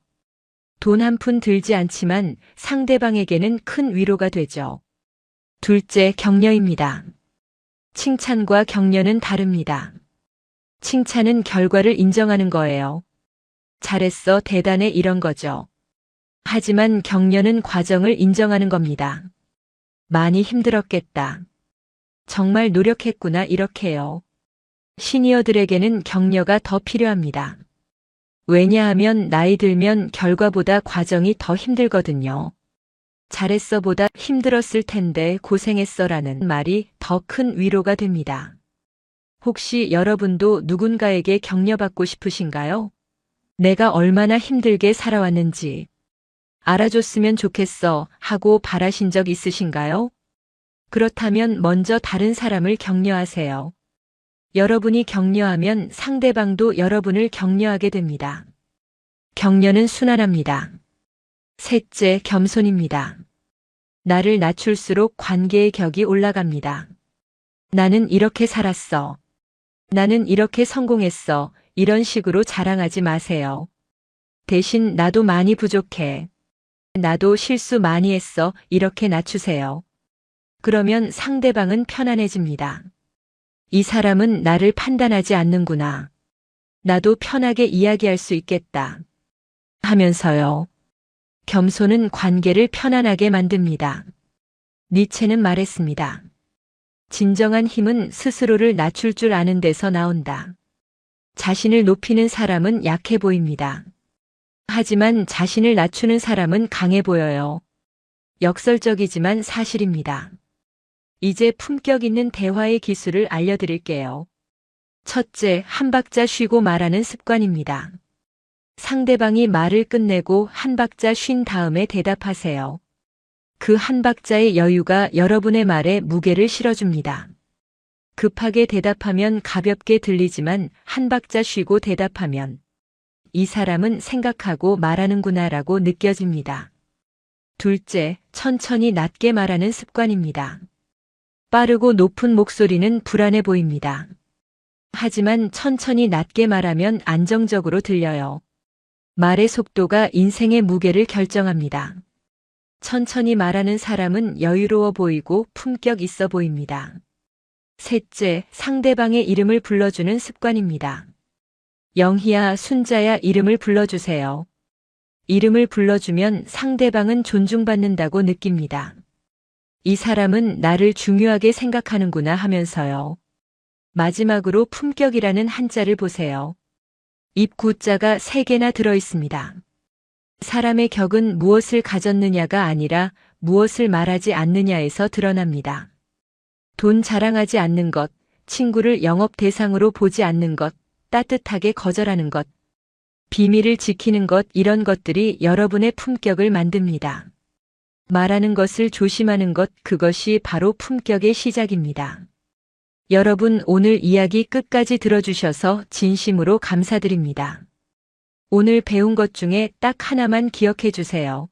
돈 한 푼 들지 않지만 상대방에게는 큰 위로가 되죠. 둘째, 격려입니다. 칭찬과 격려는 다릅니다. 칭찬은 결과를 인정하는 거예요. 잘했어, 대단해 이런 거죠. 하지만 격려는 과정을 인정하는 겁니다. 많이 힘들었겠다. 정말 노력했구나 이렇게요. 시니어들에게는 격려가 더 필요합니다. 왜냐하면 나이 들면 결과보다 과정이 더 힘들거든요. 잘했어 보다 힘들었을 텐데 고생했어라는 말이 더 큰 위로가 됩니다. 혹시 여러분도 누군가에게 격려받고 싶으신가요? 내가 얼마나 힘들게 살아왔는지 알아줬으면 좋겠어 하고 바라신 적 있으신가요? 그렇다면 먼저 다른 사람을 격려하세요. 여러분이 격려하면 상대방도 여러분을 격려하게 됩니다. 격려는 순환합니다. 셋째, 겸손입니다. 나를 낮출수록 관계의 격이 올라갑니다. 나는 이렇게 살았어. 나는 이렇게 성공했어. 이런 식으로 자랑하지 마세요. 대신 나도 많이 부족해. 나도 실수 많이 했어. 이렇게 낮추세요. 그러면 상대방은 편안해집니다. 이 사람은 나를 판단하지 않는구나. 나도 편하게 이야기할 수 있겠다. 하면서요. 겸손은 관계를 편안하게 만듭니다. 니체는 말했습니다. 진정한 힘은 스스로를 낮출 줄 아는 데서 나온다. 자신을 높이는 사람은 약해 보입니다. 하지만 자신을 낮추는 사람은 강해 보여요. 역설적이지만 사실입니다. 이제 품격 있는 대화의 기술을 알려드릴게요. 첫째, 한 박자 쉬고 말하는 습관입니다. 상대방이 말을 끝내고 한 박자 쉰 다음에 대답하세요. 그 한 박자의 여유가 여러분의 말에 무게를 실어줍니다. 급하게 대답하면 가볍게 들리지만 한 박자 쉬고 대답하면 이 사람은 생각하고 말하는구나라고 느껴집니다. 둘째, 천천히 낮게 말하는 습관입니다. 빠르고 높은 목소리는 불안해 보입니다. 하지만 천천히 낮게 말하면 안정적으로 들려요. 말의 속도가 인생의 무게를 결정합니다. 천천히 말하는 사람은 여유로워 보이고 품격 있어 보입니다. 셋째, 상대방의 이름을 불러주는 습관입니다. 영희야, 순자야 이름을 불러주세요. 이름을 불러주면 상대방은 존중받는다고 느낍니다. 이 사람은 나를 중요하게 생각하는구나 하면서요. 마지막으로 품격이라는 한자를 보세요. 입 구자가 3개나 들어 있습니다. 사람의 격은 무엇을 가졌느냐가 아니라 무엇을 말하지 않느냐에서 드러납니다. 돈 자랑하지 않는 것, 친구를 영업 대상으로 보지 않는 것, 따뜻하게 거절하는 것, 비밀을 지키는 것 이런 것들이 여러분의 품격을 만듭니다. 말하는 것을 조심하는 것 그것이 바로 품격의 시작입니다. 여러분 오늘 이야기 끝까지 들어주셔서 진심으로 감사드립니다. 오늘 배운 것 중에 딱 하나만 기억해 주세요.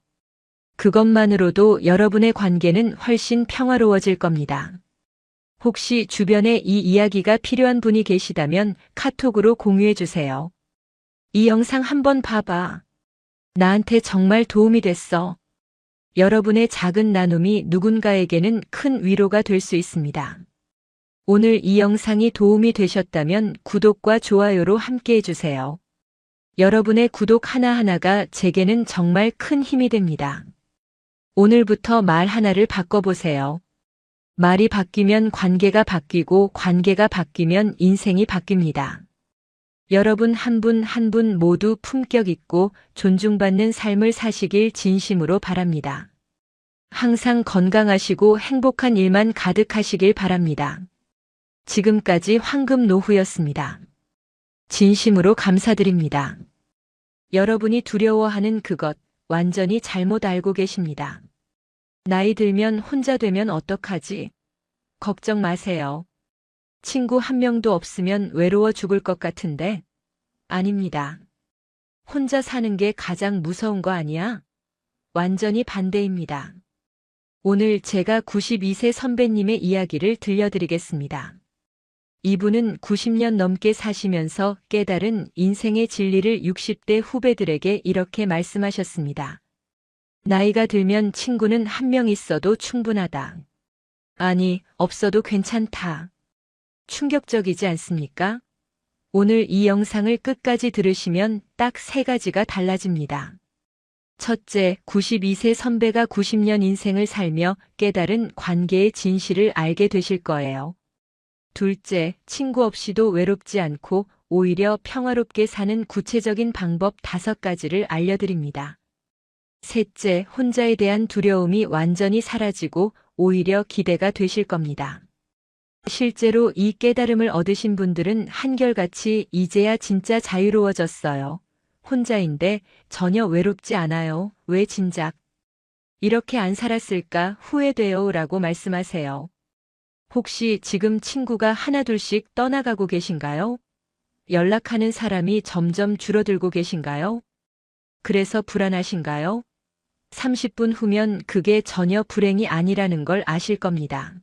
그것만으로도 여러분의 관계는 훨씬 평화로워질 겁니다. 혹시 주변에 이 이야기가 필요한 분이 계시다면 카톡으로 공유해 주세요. 이 영상 한번 봐봐. 나한테 정말 도움이 됐어. 여러분의 작은 나눔이 누군가에게는 큰 위로가 될 수 있습니다. 오늘 이 영상이 도움이 되셨다면 구독과 좋아요로 함께 해주세요. 여러분의 구독 하나하나가 제게는 정말 큰 힘이 됩니다. 오늘부터 말 하나를 바꿔보세요. 말이 바뀌면 관계가 바뀌고 관계가 바뀌면 인생이 바뀝니다. 여러분 한 분 한 분 모두 품격 있고 존중받는 삶을 사시길 진심으로 바랍니다. 항상 건강하시고 행복한 일만 가득하시길 바랍니다. 지금까지 황금노후였습니다. 진심으로 감사드립니다. 여러분이 두려워하는 그것 완전히 잘못 알고 계십니다. 나이 들면 혼자 되면 어떡하지? 걱정 마세요. 친구 한 명도 없으면 외로워 죽을 것 같은데? 아닙니다. 혼자 사는 게 가장 무서운 거 아니야? 완전히 반대입니다. 오늘 제가 92세 선배님의 이야기를 들려드리겠습니다. 이분은 90년 넘게 사시면서 깨달은 인생의 진리를 60대 후배들에게 이렇게 말씀하셨습니다. 나이가 들면 친구는 한 명 있어도 충분하다. 아니, 없어도 괜찮다. 충격적이지 않습니까? 오늘 이 영상을 끝까지 들으시면 딱 3가지가 달라집니다. 첫째, 92세 선배가 90년 인생을 살며 깨달은 관계의 진실을 알게 되실 거예요. 둘째, 친구 없이도 외롭지 않고 오히려 평화롭게 사는 구체적인 방법 5가지를 알려드립니다. 셋째, 혼자에 대한 두려움이 완전히 사라지고 오히려 기대가 되실 겁니다. 실제로 이 깨달음을 얻으신 분들은 한결같이 이제야 진짜 자유로워졌어요. 혼자인데 전혀 외롭지 않아요. 왜 진작 이렇게 안 살았을까 후회돼요 라고 말씀하세요. 혹시 지금 친구가 하나둘씩 떠나가고 계신가요? 연락하는 사람이 점점 줄어들고 계신가요? 그래서 불안하신가요? 30분 후면 그게 전혀 불행이 아니라는 걸 아실 겁니다.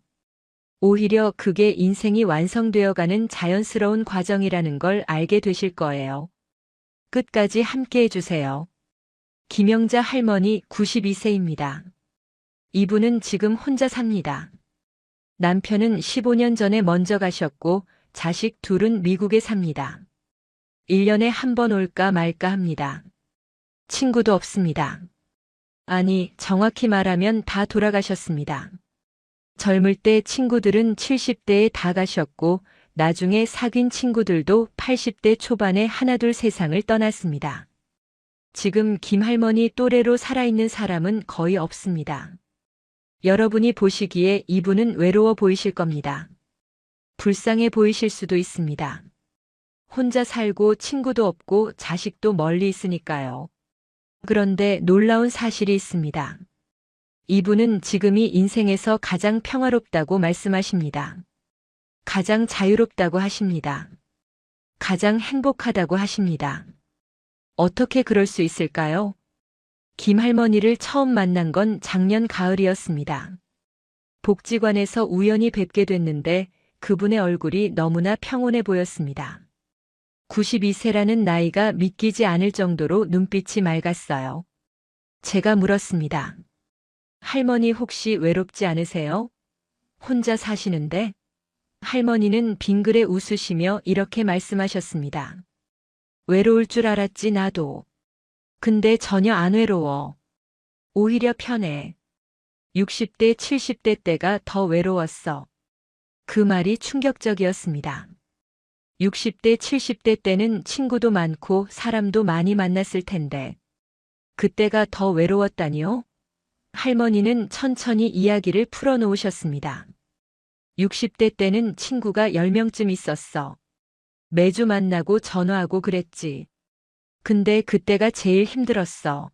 오히려 그게 인생이 완성되어가는 자연스러운 과정이라는 걸 알게 되실 거예요. 끝까지 함께 해주세요. 김영자 할머니 92세입니다. 이분은 지금 혼자 삽니다. 남편은 15년 전에 먼저 가셨고 자식 둘은 미국에 삽니다. 1년에 한 번 올까 말까 합니다. 친구도 없습니다. 아니, 정확히 말하면 다 돌아가셨습니다. 젊을 때 친구들은 70대에 다 가셨고 나중에 사귄 친구들도 80대 초반에 하나둘 세상을 떠났습니다. 지금 김할머니 또래로 살아있는 사람은 거의 없습니다. 여러분이 보시기에 이분은 외로워 보이실 겁니다. 불쌍해 보이실 수도 있습니다. 혼자 살고 친구도 없고 자식도 멀리 있으니까요. 그런데 놀라운 사실이 있습니다. 이분은 지금이 인생에서 가장 평화롭다고 말씀하십니다. 가장 자유롭다고 하십니다. 가장 행복하다고 하십니다. 어떻게 그럴 수 있을까요? 김할머니를 처음 만난 건 작년 가을이었습니다. 복지관에서 우연히 뵙게 됐는데 그분의 얼굴이 너무나 평온해 보였습니다. 92세라는 나이가 믿기지 않을 정도로 눈빛이 맑았어요. 제가 물었습니다. 할머니 혹시 외롭지 않으세요? 혼자 사시는데? 할머니는 빙그레 웃으시며 이렇게 말씀하셨습니다. 외로울 줄 알았지 나도. 근데 전혀 안 외로워. 오히려 편해. 60대, 70대 때가 더 외로웠어. 그 말이 충격적이었습니다. 60대, 70대 때는 친구도 많고 사람도 많이 만났을 텐데. 그때가 더 외로웠다니요? 할머니는 천천히 이야기를 풀어놓으셨습니다. 60대 때는 친구가 10명쯤 있었어. 매주 만나고 전화하고 그랬지. 근데 그때가 제일 힘들었어.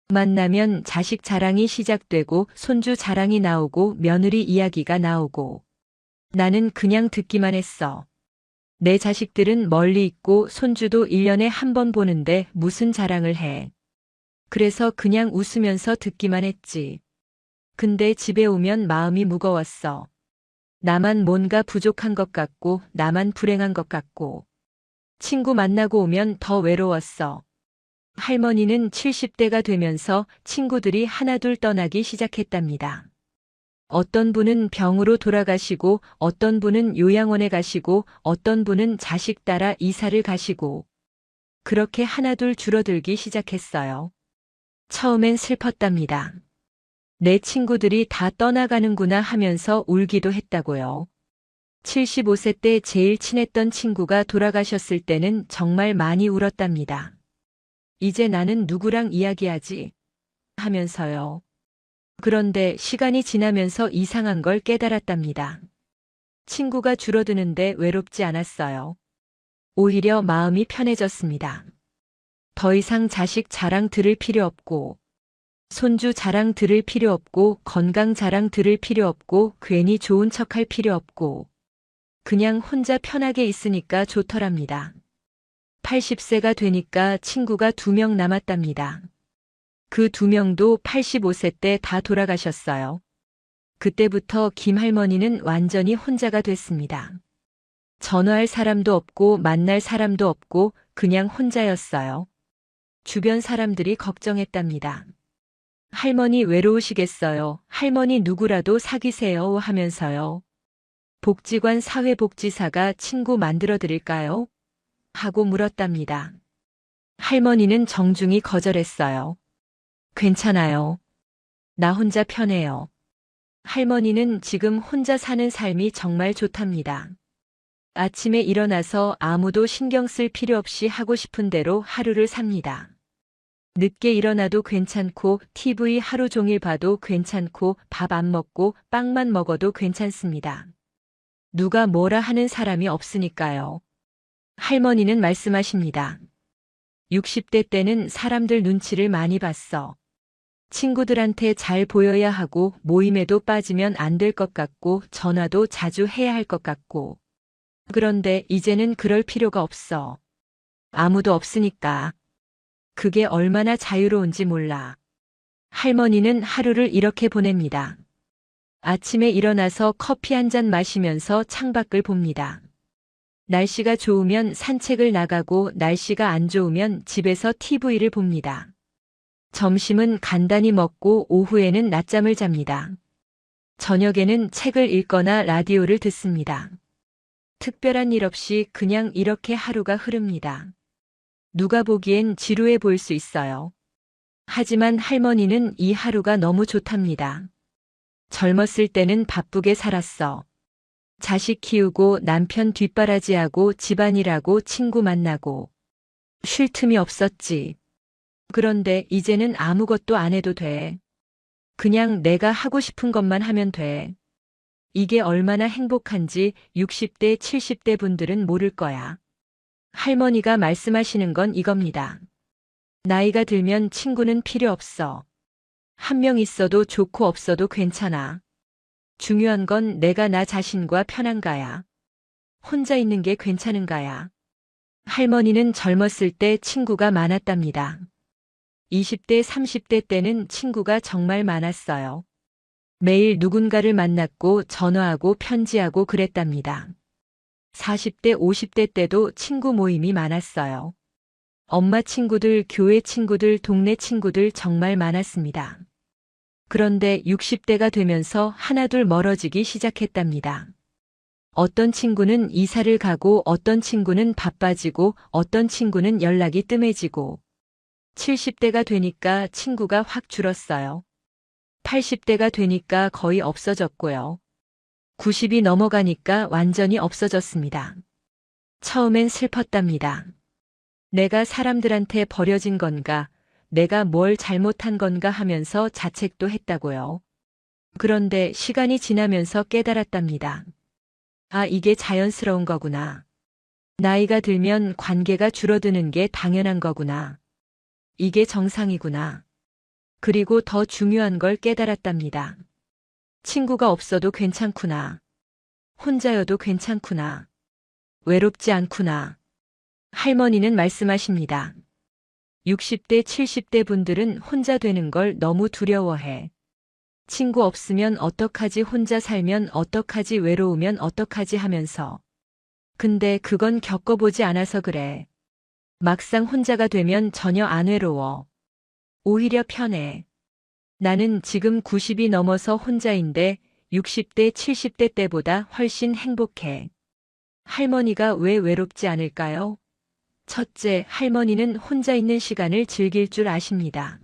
만나면 자식 자랑이 시작되고 손주 자랑이 나오고 며느리 이야기가 나오고. 나는 그냥 듣기만 했어. 내 자식들은 멀리 있고 손주도 1년에 한 번 보는데 무슨 자랑을 해. 그래서 그냥 웃으면서 듣기만 했지. 근데 집에 오면 마음이 무거웠어. 나만 뭔가 부족한 것 같고 나만 불행한 것 같고. 친구 만나고 오면 더 외로웠어. 할머니는 70대가 되면서 친구들이 하나둘 떠나기 시작했답니다. 어떤 분은 병으로 돌아가시고, 어떤 분은 요양원에 가시고, 어떤 분은 자식 따라 이사를 가시고, 그렇게 하나둘 줄어들기 시작했어요. 처음엔 슬펐답니다. 내 친구들이 다 떠나가는구나 하면서 울기도 했다고요. 75세 때 제일 친했던 친구가 돌아가셨을 때는 정말 많이 울었답니다. 이제 나는 누구랑 이야기하지? 하면서요. 그런데 시간이 지나면서 이상한 걸 깨달았답니다. 친구가 줄어드는데 외롭지 않았어요. 오히려 마음이 편해졌습니다. 더 이상 자식 자랑 들을 필요 없고, 손주 자랑 들을 필요 없고, 건강 자랑 들을 필요 없고, 괜히 좋은 척 할 필요 없고, 그냥 혼자 편하게 있으니까 좋더랍니다. 80세가 되니까 친구가 2명 남았답니다. 그 2명도 85세 때 다 돌아가셨어요. 그때부터 김 할머니는 완전히 혼자가 됐습니다. 전화할 사람도 없고 만날 사람도 없고 그냥 혼자였어요. 주변 사람들이 걱정했답니다. 할머니 외로우시겠어요. 할머니 누구라도 사귀세요 하면서요. 복지관 사회복지사가 친구 만들어 드릴까요? 하고 물었답니다. 할머니는 정중히 거절했어요. 괜찮아요. 나 혼자 편해요. 할머니는 지금 혼자 사는 삶이 정말 좋답니다. 아침에 일어나서 아무도 신경 쓸 필요 없이 하고 싶은 대로 하루를 삽니다. 늦게 일어나도 괜찮고 TV 하루 종일 봐도 괜찮고 밥 안 먹고 빵만 먹어도 괜찮습니다. 누가 뭐라 하는 사람이 없으니까요. 할머니는 말씀하십니다. 60대 때는 사람들 눈치를 많이 봤어. 친구들한테 잘 보여야 하고 모임에도 빠지면 안 될 것 같고 전화도 자주 해야 할 것 같고. 그런데 이제는 그럴 필요가 없어. 아무도 없으니까. 그게 얼마나 자유로운지 몰라. 할머니는 하루를 이렇게 보냅니다. 아침에 일어나서 커피 한 잔 마시면서 창밖을 봅니다. 날씨가 좋으면 산책을 나가고 날씨가 안 좋으면 집에서 TV를 봅니다. 점심은 간단히 먹고 오후에는 낮잠을 잡니다. 저녁에는 책을 읽거나 라디오를 듣습니다. 특별한 일 없이 그냥 이렇게 하루가 흐릅니다. 누가 보기엔 지루해 보일 수 있어요. 하지만 할머니는 이 하루가 너무 좋답니다. 젊었을 때는 바쁘게 살았어. 자식 키우고 남편 뒷바라지하고 집안일하고 친구 만나고 쉴 틈이 없었지. 그런데 이제는 아무것도 안 해도 돼. 그냥 내가 하고 싶은 것만 하면 돼. 이게 얼마나 행복한지 60대, 70대 분들은 모를 거야. 할머니가 말씀하시는 건 이겁니다. 나이가 들면 친구는 필요 없어. 한 명 있어도 좋고 없어도 괜찮아. 중요한 건 내가 나 자신과 편한가야. 혼자 있는 게 괜찮은가야. 할머니는 젊었을 때 친구가 많았답니다. 20대, 30대 때는 친구가 정말 많았어요. 매일 누군가를 만났고 전화하고 편지하고 그랬답니다. 40대, 50대 때도 친구 모임이 많았어요. 엄마 친구들, 교회 친구들, 동네 친구들 정말 많았습니다. 그런데 60대가 되면서 하나둘 멀어지기 시작했답니다. 어떤 친구는 이사를 가고 어떤 친구는 바빠지고 어떤 친구는 연락이 뜸해지고 70대가 되니까 친구가 확 줄었어요. 80대가 되니까 거의 없어졌고요. 90이 넘어가니까 완전히 없어졌습니다. 처음엔 슬펐답니다. 내가 사람들한테 버려진 건가, 내가 뭘 잘못한 건가 하면서 자책도 했다고요. 그런데 시간이 지나면서 깨달았답니다. 아, 이게 자연스러운 거구나. 나이가 들면 관계가 줄어드는 게 당연한 거구나. 이게 정상이구나. 그리고 더 중요한 걸 깨달았답니다. 친구가 없어도 괜찮구나. 혼자여도 괜찮구나. 외롭지 않구나. 할머니는 말씀하십니다. 60대, 70대 분들은 혼자 되는 걸 너무 두려워해. 친구 없으면 어떡하지, 혼자 살면 어떡하지, 외로우면 어떡하지 하면서. 근데 그건 겪어보지 않아서 그래. 막상 혼자가 되면 전혀 안 외로워. 오히려 편해. 나는 지금 90이 넘어서 혼자인데 60대, 70대 때보다 훨씬 행복해. 할머니가 왜 외롭지 않을까요? 첫째, 할머니는 혼자 있는 시간을 즐길 줄 아십니다.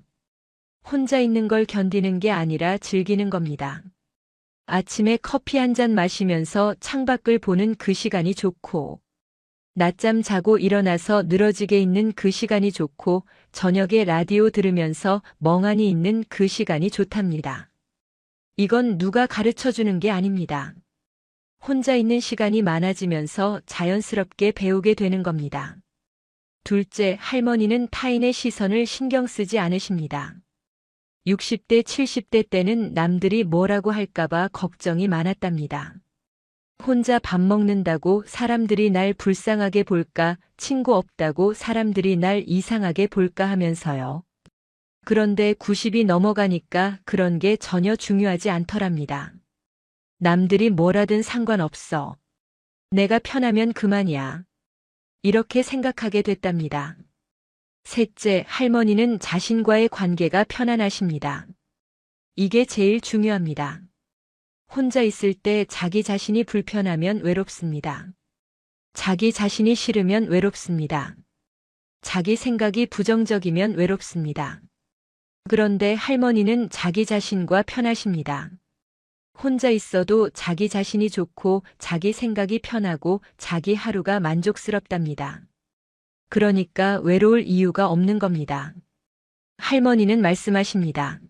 혼자 있는 걸 견디는 게 아니라 즐기는 겁니다. 아침에 커피 한 잔 마시면서 창밖을 보는 그 시간이 좋고, 낮잠 자고 일어나서 늘어지게 있는 그 시간이 좋고, 저녁에 라디오 들으면서 멍하니 있는 그 시간이 좋답니다. 이건 누가 가르쳐 주는 게 아닙니다. 혼자 있는 시간이 많아지면서 자연스럽게 배우게 되는 겁니다. 둘째, 할머니는 타인의 시선을 신경 쓰지 않으십니다. 60대, 70대 때는 남들이 뭐라고 할까봐 걱정이 많았답니다. 혼자 밥 먹는다고 사람들이 날 불쌍하게 볼까, 친구 없다고 사람들이 날 이상하게 볼까 하면서요. 그런데 90이 넘어가니까 그런 게 전혀 중요하지 않더랍니다. 남들이 뭐라든 상관없어. 내가 편하면 그만이야. 이렇게 생각하게 됐답니다. 셋째, 할머니는 자신과의 관계가 편안하십니다. 이게 제일 중요합니다. 혼자 있을 때 자기 자신이 불편하면 외롭습니다. 자기 자신이 싫으면 외롭습니다. 자기 생각이 부정적이면 외롭습니다. 그런데 할머니는 자기 자신과 편하십니다. 혼자 있어도 자기 자신이 좋고 자기 생각이 편하고 자기 하루가 만족스럽답니다. 그러니까 외로울 이유가 없는 겁니다. 할머니는 말씀하십니다.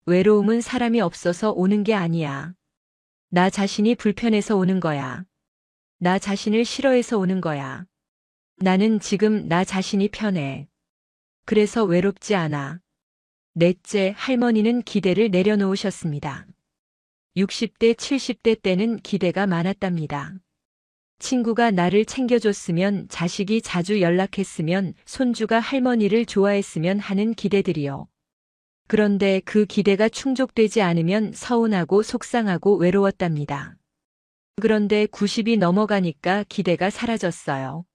외로움은 사람이 없어서 오는 게 아니야. 나 자신이 불편해서 오는 거야. 나 자신을 싫어해서 오는 거야. 나는 지금 나 자신이 편해. 그래서 외롭지 않아. 넷째, 할머니는 기대를 내려놓으셨습니다. 60대, 70대 때는 기대가 많았답니다. 친구가 나를 챙겨줬으면, 자식이 자주 연락했으면, 손주가 할머니를 좋아했으면 하는 기대들이요. 그런데 그 기대가 충족되지 않으면 서운하고 속상하고 외로웠답니다. 그런데 90이 넘어가니까 기대가 사라졌어요.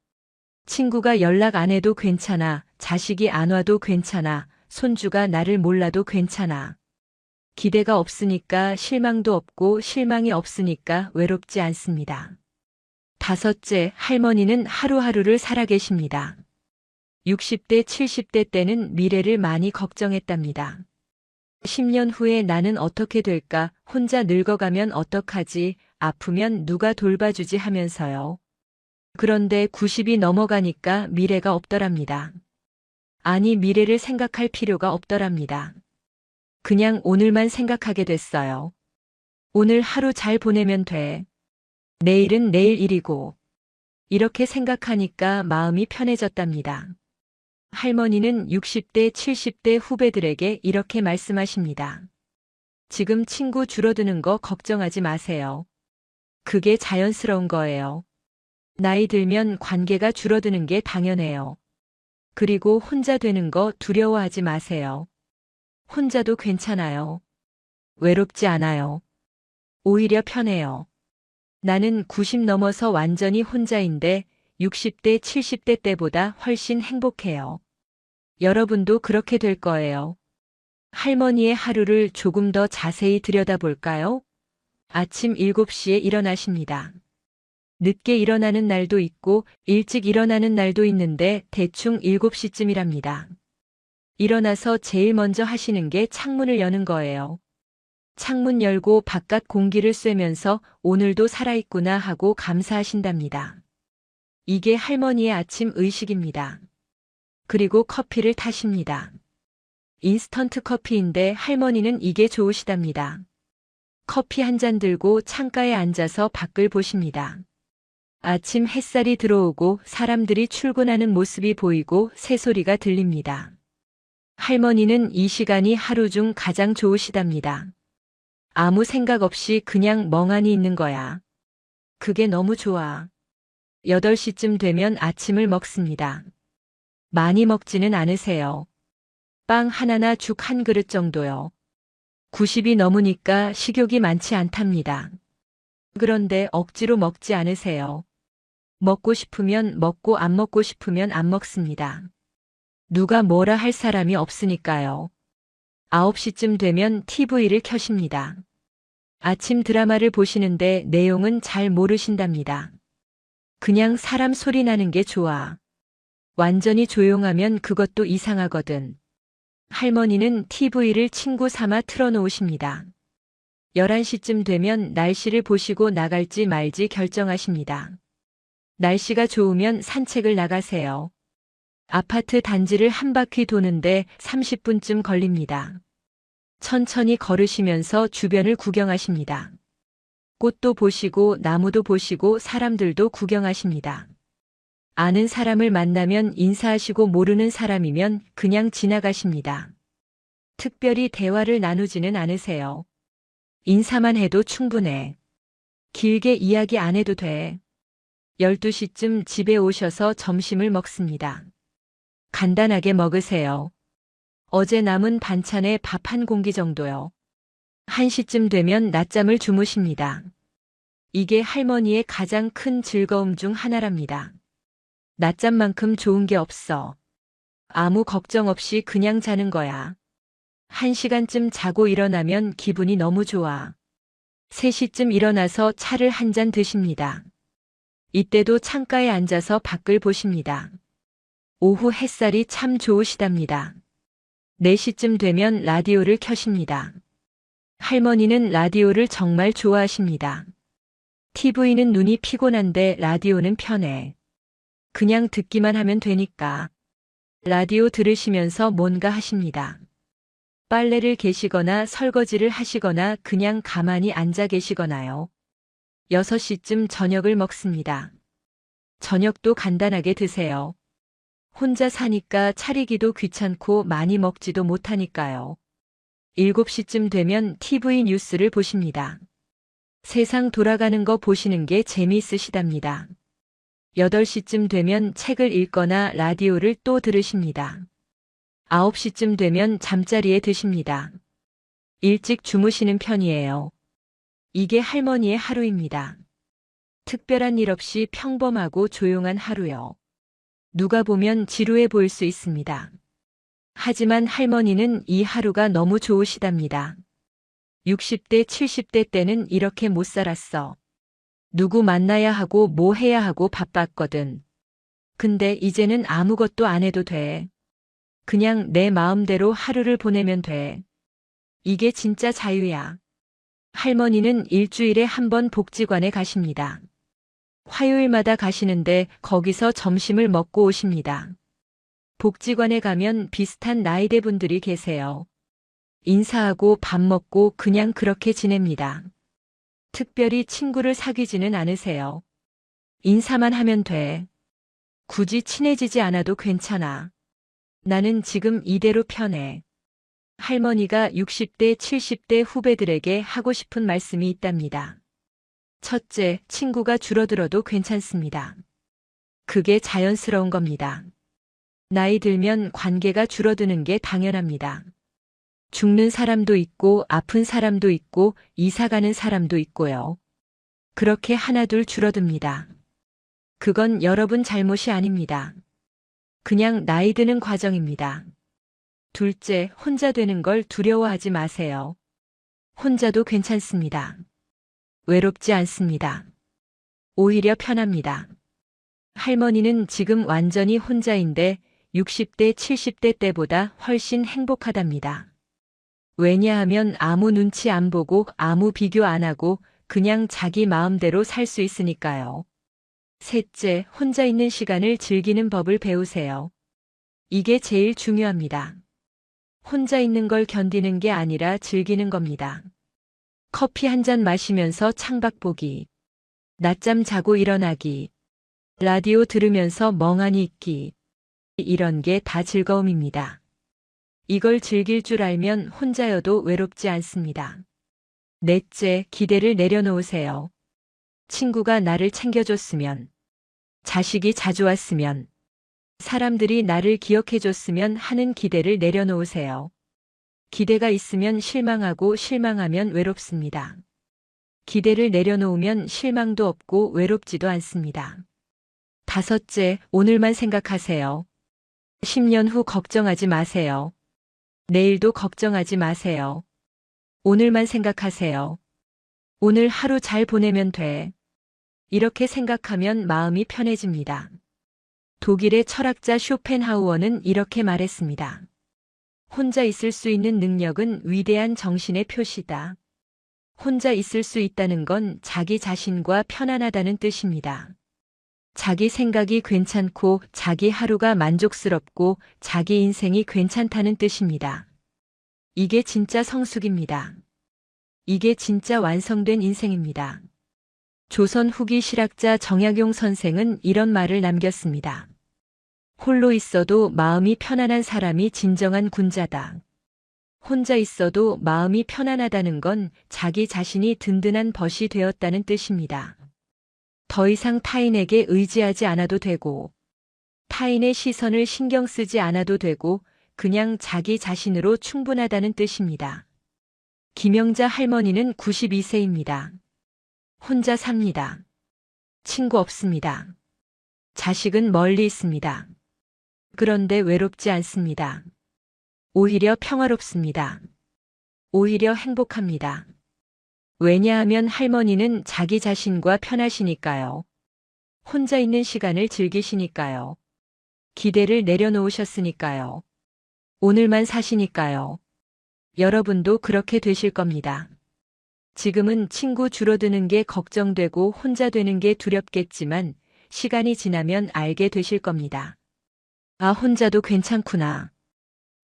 친구가 연락 안 해도 괜찮아, 자식이 안 와도 괜찮아, 손주가 나를 몰라도 괜찮아. 기대가 없으니까 실망도 없고 실망이 없으니까 외롭지 않습니다. 다섯째, 할머니는 하루하루를 살아계십니다. 60대, 70대 때는 미래를 많이 걱정했답니다. 10년 후에 나는 어떻게 될까, 혼자 늙어가면 어떡하지, 아프면 누가 돌봐주지 하면서요. 그런데 90이 넘어가니까 미래가 없더랍니다. 아니, 미래를 생각할 필요가 없더랍니다. 그냥 오늘만 생각하게 됐어요. 오늘 하루 잘 보내면 돼. 내일은 내일 일이고. 이렇게 생각하니까 마음이 편해졌답니다. 할머니는 60대, 70대 후배들에게 이렇게 말씀하십니다. 지금 친구 줄어드는 거 걱정하지 마세요. 그게 자연스러운 거예요. 나이 들면 관계가 줄어드는 게 당연해요. 그리고 혼자 되는 거 두려워하지 마세요. 혼자도 괜찮아요. 외롭지 않아요. 오히려 편해요. 나는 90 넘어서 완전히 혼자인데 60대, 70대 때보다 훨씬 행복해요. 여러분도 그렇게 될 거예요. 할머니의 하루를 조금 더 자세히 들여다볼까요? 아침 7시에 일어나십니다. 늦게 일어나는 날도 있고 일찍 일어나는 날도 있는데 대충 7시쯤이랍니다. 일어나서 제일 먼저 하시는 게 창문을 여는 거예요. 창문 열고 바깥 공기를 쐬면서 오늘도 살아있구나 하고 감사하신답니다. 이게 할머니의 아침 의식입니다. 그리고 커피를 타십니다. 인스턴트 커피인데 할머니는 이게 좋으시답니다. 커피 한 잔 들고 창가에 앉아서 밖을 보십니다. 아침 햇살이 들어오고 사람들이 출근하는 모습이 보이고 새소리가 들립니다. 할머니는 이 시간이 하루 중 가장 좋으시답니다. 아무 생각 없이 그냥 멍하니 있는 거야. 그게 너무 좋아. 8시쯤 되면 아침을 먹습니다. 많이 먹지는 않으세요. 빵 하나나 죽 한 그릇 정도요. 90이 넘으니까 식욕이 많지 않답니다. 그런데 억지로 먹지 않으세요. 먹고 싶으면 먹고 안 먹고 싶으면 안 먹습니다. 누가 뭐라 할 사람이 없으니까요. 9시쯤 되면 TV를 켜십니다. 아침 드라마를 보시는데 내용은 잘 모르신답니다. 그냥 사람 소리 나는 게 좋아. 완전히 조용하면 그것도 이상하거든. 할머니는 TV를 친구 삼아 틀어놓으십니다. 11시쯤 되면 날씨를 보시고 나갈지 말지 결정하십니다. 날씨가 좋으면 산책을 나가세요. 아파트 단지를 한 바퀴 도는데 30분쯤 걸립니다. 천천히 걸으시면서 주변을 구경하십니다. 꽃도 보시고 나무도 보시고 사람들도 구경하십니다. 아는 사람을 만나면 인사하시고 모르는 사람이면 그냥 지나가십니다. 특별히 대화를 나누지는 않으세요. 인사만 해도 충분해. 길게 이야기 안 해도 돼. 12시쯤 집에 오셔서 점심을 먹습니다. 간단하게 먹으세요. 어제 남은 반찬에 밥 한 공기 정도요. 1시쯤 되면 낮잠을 주무십니다. 이게 할머니의 가장 큰 즐거움 중 하나랍니다. 낮잠만큼 좋은 게 없어. 아무 걱정 없이 그냥 자는 거야. 1시간쯤 자고 일어나면 기분이 너무 좋아. 3시쯤 일어나서 차를 한 잔 드십니다. 이때도 창가에 앉아서 밖을 보십니다. 오후 햇살이 참 좋으시답니다. 4시쯤 되면 라디오를 켜십니다. 할머니는 라디오를 정말 좋아하십니다. TV는 눈이 피곤한데 라디오는 편해. 그냥 듣기만 하면 되니까. 라디오 들으시면서 뭔가 하십니다. 빨래를 개시거나 설거지를 하시거나 그냥 가만히 앉아 계시거나요. 6시쯤 저녁을 먹습니다. 저녁도 간단하게 드세요. 혼자 사니까 차리기도 귀찮고 많이 먹지도 못하니까요. 7시쯤 되면 TV 뉴스를 보십니다. 세상 돌아가는 거 보시는 게 재미있으시답니다. 8시쯤 되면 책을 읽거나 라디오를 또 들으십니다. 9시쯤 되면 잠자리에 드십니다. 일찍 주무시는 편이에요. 이게 할머니의 하루입니다. 특별한 일 없이 평범하고 조용한 하루요. 누가 보면 지루해 보일 수 있습니다. 하지만 할머니는 이 하루가 너무 좋으시답니다. 60대, 70대 때는 이렇게 못 살았어. 누구 만나야 하고 뭐 해야 하고 바빴거든. 근데 이제는 아무것도 안 해도 돼. 그냥 내 마음대로 하루를 보내면 돼. 이게 진짜 자유야. 할머니는 일주일에 한 번 복지관에 가십니다. 화요일마다 가시는데 거기서 점심을 먹고 오십니다. 복지관에 가면 비슷한 나이대 분들이 계세요. 인사하고 밥 먹고 그냥 그렇게 지냅니다. 특별히 친구를 사귀지는 않으세요. 인사만 하면 돼. 굳이 친해지지 않아도 괜찮아. 나는 지금 이대로 편해. 할머니가 60대, 70대 후배들에게 하고 싶은 말씀이 있답니다. 첫째, 친구가 줄어들어도 괜찮습니다. 그게 자연스러운 겁니다. 나이 들면 관계가 줄어드는 게 당연합니다. 죽는 사람도 있고 아픈 사람도 있고 이사 가는 사람도 있고요. 그렇게 하나둘 줄어듭니다. 그건 여러분 잘못이 아닙니다. 그냥 나이 드는 과정입니다. 둘째, 혼자 되는 걸 두려워하지 마세요. 혼자도 괜찮습니다. 외롭지 않습니다. 오히려 편합니다. 할머니는 지금 완전히 혼자인데 60대, 70대 때보다 훨씬 행복하답니다. 왜냐하면 아무 눈치 안 보고 아무 비교 안 하고 그냥 자기 마음대로 살 수 있으니까요. 셋째, 혼자 있는 시간을 즐기는 법을 배우세요. 이게 제일 중요합니다. 혼자 있는 걸 견디는 게 아니라 즐기는 겁니다. 커피 한 잔 마시면서 창밖 보기, 낮잠 자고 일어나기, 라디오 들으면서 멍하니 있기, 이런 게 다 즐거움입니다. 이걸 즐길 줄 알면 혼자여도 외롭지 않습니다. 넷째, 기대를 내려놓으세요. 친구가 나를 챙겨줬으면, 자식이 자주 왔으면, 사람들이 나를 기억해줬으면 하는 기대를 내려놓으세요. 기대가 있으면 실망하고 실망하면 외롭습니다. 기대를 내려놓으면 실망도 없고 외롭지도 않습니다. 5째, 오늘만 생각하세요. 10년 후 걱정하지 마세요. 내일도 걱정하지 마세요. 오늘만 생각하세요. 오늘 하루 잘 보내면 돼. 이렇게 생각하면 마음이 편해집니다. 독일의 철학자 쇼펜하우어는 이렇게 말했습니다. 혼자 있을 수 있는 능력은 위대한 정신의 표시다. 혼자 있을 수 있다는 건 자기 자신과 편안하다는 뜻입니다. 자기 생각이 괜찮고 자기 하루가 만족스럽고 자기 인생이 괜찮다는 뜻입니다. 이게 진짜 성숙입니다. 이게 진짜 완성된 인생입니다. 조선 후기 실학자 정약용 선생은 이런 말을 남겼습니다. 홀로 있어도 마음이 편안한 사람이 진정한 군자다. 혼자 있어도 마음이 편안하다는 건 자기 자신이 든든한 벗이 되었다는 뜻입니다. 더 이상 타인에게 의지하지 않아도 되고, 타인의 시선을 신경 쓰지 않아도 되고, 그냥 자기 자신으로 충분하다는 뜻입니다. 김영자 할머니는 92세입니다. 혼자 삽니다. 친구 없습니다. 자식은 멀리 있습니다. 그런데 외롭지 않습니다. 오히려 평화롭습니다. 오히려 행복합니다. 왜냐하면 할머니는 자기 자신과 편하시니까요. 혼자 있는 시간을 즐기시니까요. 기대를 내려놓으셨으니까요. 오늘만 사시니까요. 여러분도 그렇게 되실 겁니다. 지금은 친구 줄어드는 게 걱정되고 혼자 되는 게 두렵겠지만 시간이 지나면 알게 되실 겁니다. 아, 혼자도 괜찮구나.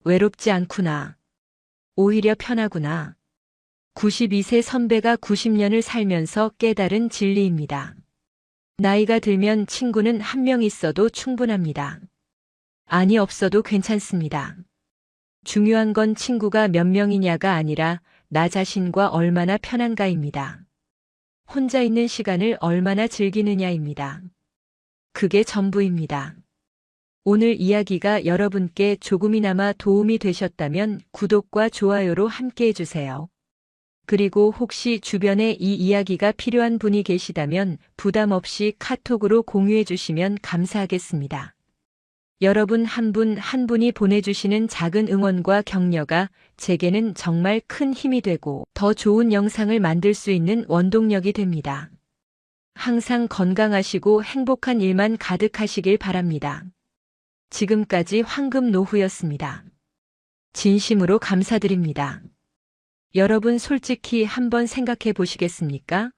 외롭지 않구나. 오히려 편하구나. 92세 선배가 90년을 살면서 깨달은 진리입니다. 나이가 들면 친구는 한 명 있어도 충분합니다. 아니, 없어도 괜찮습니다. 중요한 건 친구가 몇 명이냐가 아니라 나 자신과 얼마나 편한가입니다. 혼자 있는 시간을 얼마나 즐기느냐입니다. 그게 전부입니다. 오늘 이야기가 여러분께 조금이나마 도움이 되셨다면 구독과 좋아요로 함께 해주세요. 그리고 혹시 주변에 이 이야기가 필요한 분이 계시다면 부담 없이 카톡으로 공유해 주시면 감사하겠습니다. 여러분 한 분 한 분이 보내주시는 작은 응원과 격려가 제게는 정말 큰 힘이 되고 더 좋은 영상을 만들 수 있는 원동력이 됩니다. 항상 건강하시고 행복한 일만 가득하시길 바랍니다. 지금까지 황금노후였습니다. 진심으로 감사드립니다. 여러분 솔직히 한번 생각해 보시겠습니까?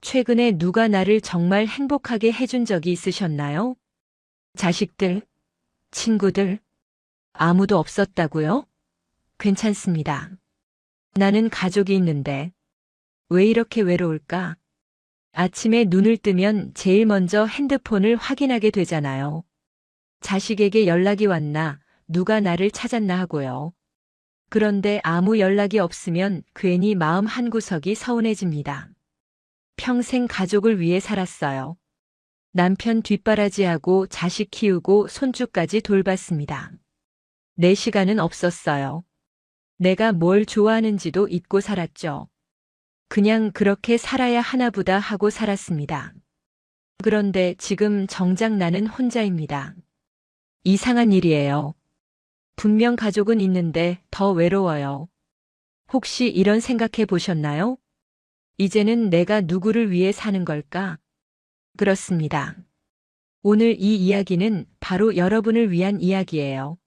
최근에 누가 나를 정말 행복하게 해준 적이 있으셨나요? 자식들, 친구들, 아무도 없었다고요? 괜찮습니다. 나는 가족이 있는데 왜 이렇게 외로울까? 아침에 눈을 뜨면 제일 먼저 핸드폰을 확인하게 되잖아요. 자식에게 연락이 왔나, 누가 나를 찾았나 하고요. 그런데 아무 연락이 없으면 괜히 마음 한구석이 서운해집니다. 평생 가족을 위해 살았어요. 남편 뒷바라지하고 자식 키우고 손주까지 돌봤습니다. 내 시간은 없었어요. 내가 뭘 좋아하는지도 잊고 살았죠. 그냥 그렇게 살아야 하나보다 하고 살았습니다. 그런데 지금 정작 나는 혼자입니다. 이상한 일이에요. 분명 가족은 있는데 더 외로워요. 혹시 이런 생각해 보셨나요? 이제는 내가 누구를 위해 사는 걸까? 그렇습니다. 오늘 이 이야기는 바로 여러분을 위한 이야기예요.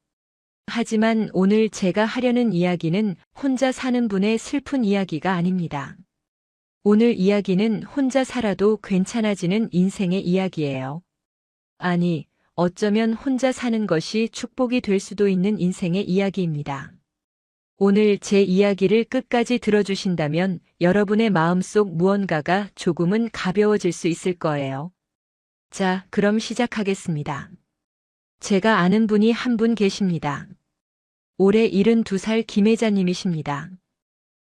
하지만 오늘 제가 하려는 이야기는 혼자 사는 분의 슬픈 이야기가 아닙니다. 오늘 이야기는 혼자 살아도 괜찮아지는 인생의 이야기예요. 아니, 어쩌면 혼자 사는 것이 축복이 될 수도 있는 인생의 이야기입니다. 오늘 제 이야기를 끝까지 들어주신다면 여러분의 마음속 무언가가 조금은 가벼워질 수 있을 거예요. 자, 그럼 시작하겠습니다. 제가 아는 분이 한 분 계십니다. 올해 72살 김혜자님이십니다.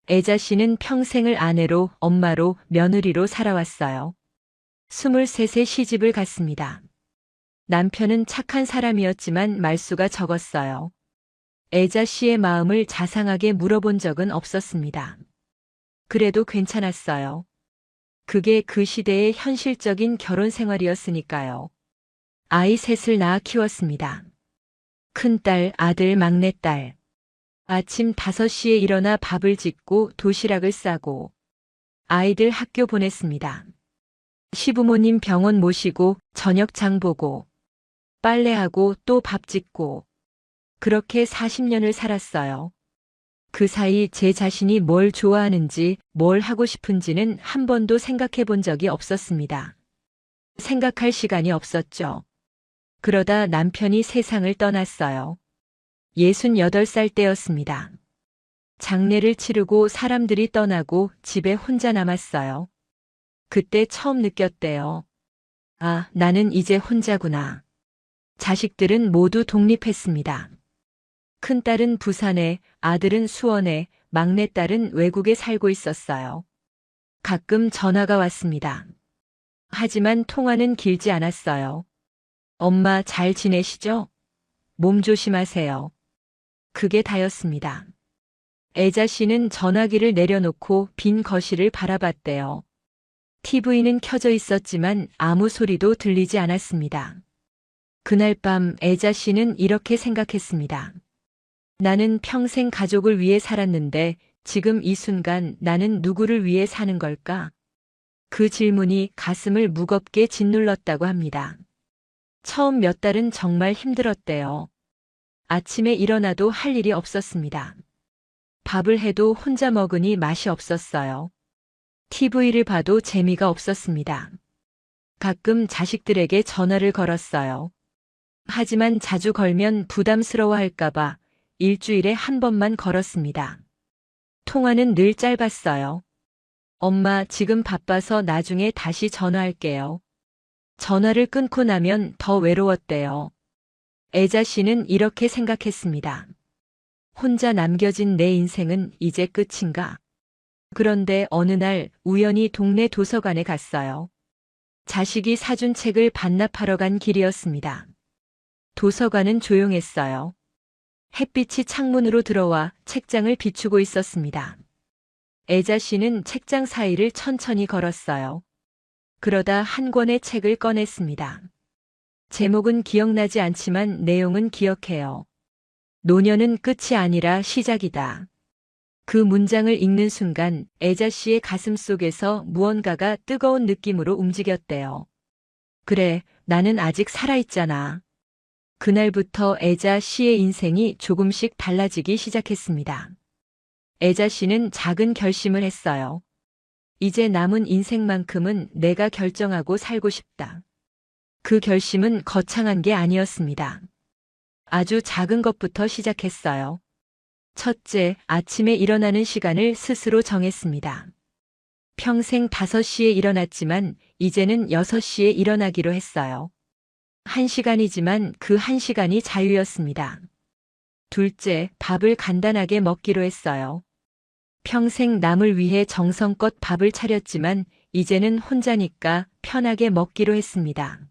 애자 씨는 평생을 아내로, 엄마로, 며느리로 살아왔어요. 23세 시집을 갔습니다. 남편은 착한 사람이었지만 말수가 적었어요. 애자 씨의 마음을 자상하게 물어본 적은 없었습니다. 그래도 괜찮았어요. 그게 그 시대의 현실적인 결혼 생활이었으니까요. 아이 셋을 낳아 키웠습니다. 큰딸, 아들, 막내딸. 아침 5시에 일어나 밥을 짓고 도시락을 싸고 아이들 학교 보냈습니다. 시부모님 병원 모시고 저녁 장 보고 빨래하고 또 밥 짓고 그렇게 40년을 살았어요. 그 사이 제 자신이 뭘 좋아하는지 뭘 하고 싶은지는 한 번도 생각해 본 적이 없었습니다. 생각할 시간이 없었죠. 그러다 남편이 세상을 떠났어요. 68살 때였습니다. 장례를 치르고 사람들이 떠나고 집에 혼자 남았어요. 그때 처음 느꼈대요. 아, 나는 이제 혼자구나. 자식들은 모두 독립했습니다. 큰딸은 부산에, 아들은 수원에, 막내딸은 외국에 살고 있었어요. 가끔 전화가 왔습니다. 하지만 통화는 길지 않았어요. 엄마 잘 지내시죠? 몸 조심하세요. 그게 다였습니다. 애자 씨는 전화기를 내려놓고 빈 거실을 바라봤대요. TV는 켜져 있었지만 아무 소리도 들리지 않았습니다. 그날 밤 애자 씨는 이렇게 생각했습니다. 나는 평생 가족을 위해 살았는데 지금 이 순간 나는 누구를 위해 사는 걸까? 그 질문이 가슴을 무겁게 짓눌렀다고 합니다. 처음 몇 달은 정말 힘들었대요. 아침에 일어나도 할 일이 없었습니다. 밥을 해도 혼자 먹으니 맛이 없었어요. TV를 봐도 재미가 없었습니다. 가끔 자식들에게 전화를 걸었어요. 하지만 자주 걸면 부담스러워할까봐 일주일에 한 번만 걸었습니다. 통화는 늘 짧았어요. 엄마 지금 바빠서 나중에 다시 전화할게요. 전화를 끊고 나면 더 외로웠대요. 애자 씨는 이렇게 생각했습니다. 혼자 남겨진 내 인생은 이제 끝인가? 그런데 어느 날 우연히 동네 도서관에 갔어요. 자식이 사준 책을 반납하러 간 길이었습니다. 도서관은 조용했어요. 햇빛이 창문으로 들어와 책장을 비추고 있었습니다. 애자 씨는 책장 사이를 천천히 걸었어요. 그러다 한 권의 책을 꺼냈습니다. 제목은 기억나지 않지만 내용은 기억해요. 노년은 끝이 아니라 시작이다. 그 문장을 읽는 순간 애자 씨의 가슴 속에서 무언가가 뜨거운 느낌으로 움직였대요. 그래, 나는 아직 살아있잖아. 그날부터 애자 씨의 인생이 조금씩 달라지기 시작했습니다. 애자 씨는 작은 결심을 했어요. 이제 남은 인생만큼은 내가 결정하고 살고 싶다. 그 결심은 거창한 게 아니었습니다. 아주 작은 것부터 시작했어요. 첫째, 아침에 일어나는 시간을 스스로 정했습니다. 평생 5시에 일어났지만 이제는 6시에 일어나기로 했어요. 1시간이지만 그 1시간이 자유였습니다. 둘째, 밥을 간단하게 먹기로 했어요. 평생 남을 위해 정성껏 밥을 차렸지만 이제는 혼자니까 편하게 먹기로 했습니다.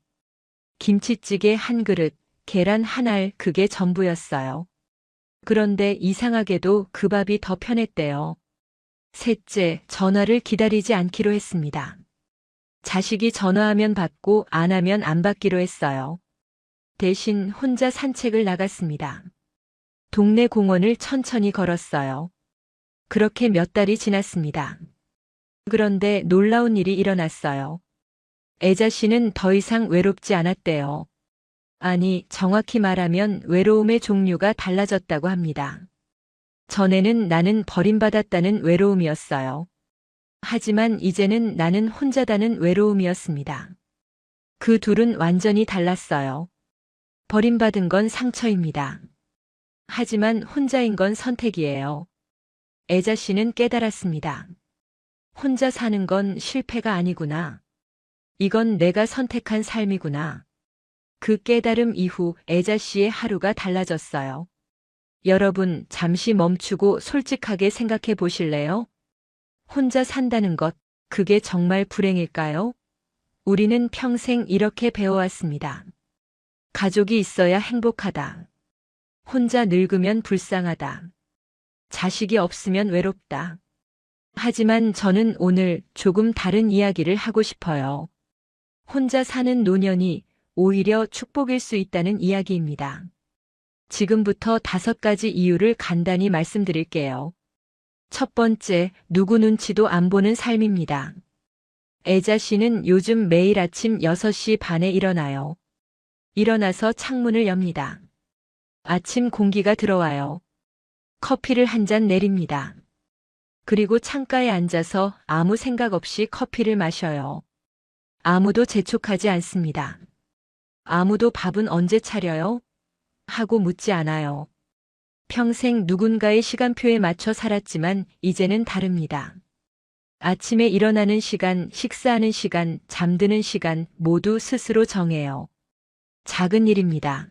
김치찌개 한 그릇, 계란 한 알, 그게 전부였어요. 그런데 이상하게도 그 밥이 더 편했대요. 셋째, 전화를 기다리지 않기로 했습니다. 자식이 전화하면 받고 안 하면 안 받기로 했어요. 대신 혼자 산책을 나갔습니다. 동네 공원을 천천히 걸었어요. 그렇게 몇 달이 지났습니다. 그런데 놀라운 일이 일어났어요. 애자 씨는 더 이상 외롭지 않았대요. 아니, 정확히 말하면 외로움의 종류가 달라졌다고 합니다. 전에는 나는 버림받았다는 외로움이었어요. 하지만 이제는 나는 혼자다는 외로움이었습니다. 그 둘은 완전히 달랐어요. 버림받은 건 상처입니다. 하지만 혼자인 건 선택이에요. 애자 씨는 깨달았습니다. 혼자 사는 건 실패가 아니구나. 이건 내가 선택한 삶이구나. 그 깨달음 이후 애자 씨의 하루가 달라졌어요. 여러분, 잠시 멈추고 솔직하게 생각해 보실래요? 혼자 산다는 것, 그게 정말 불행일까요? 우리는 평생 이렇게 배워왔습니다. 가족이 있어야 행복하다. 혼자 늙으면 불쌍하다. 자식이 없으면 외롭다. 하지만 저는 오늘 조금 다른 이야기를 하고 싶어요. 혼자 사는 노년이 오히려 축복일 수 있다는 이야기입니다. 지금부터 5가지 이유를 간단히 말씀드릴게요. 첫 번째, 누구 눈치도 안 보는 삶입니다. 애자 씨는 요즘 매일 아침 6시 반에 일어나요. 일어나서 창문을 엽니다. 아침 공기가 들어와요. 커피를 한 잔 내립니다. 그리고 창가에 앉아서 아무 생각 없이 커피를 마셔요. 아무도 재촉하지 않습니다. 아무도 밥은 언제 차려요? 하고 묻지 않아요. 평생 누군가의 시간표에 맞춰 살았지만 이제는 다릅니다. 아침에 일어나는 시간, 식사하는 시간, 잠드는 시간 모두 스스로 정해요. 작은 일입니다.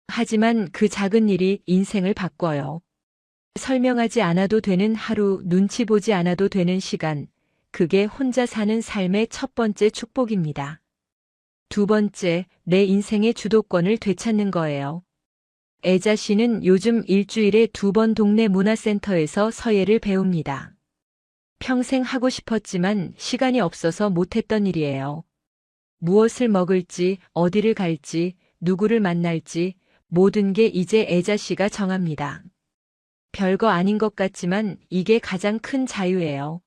하지만 그 작은 일이 인생을 바꿔요. 설명하지 않아도 되는 하루, 눈치 보지 않아도 되는 시간, 그게 혼자 사는 삶의 첫 번째 축복입니다. 두 번째, 내 인생의 주도권을 되찾는 거예요. 애자 씨는 요즘 일주일에 2번 동네 문화센터에서 서예를 배웁니다. 평생 하고 싶었지만 시간이 없어서 못했던 일이에요. 무엇을 먹을지, 어디를 갈지, 누구를 만날지, 모든 게 이제 애자 씨가 정합니다. 별거 아닌 것 같지만 이게 가장 큰 자유예요.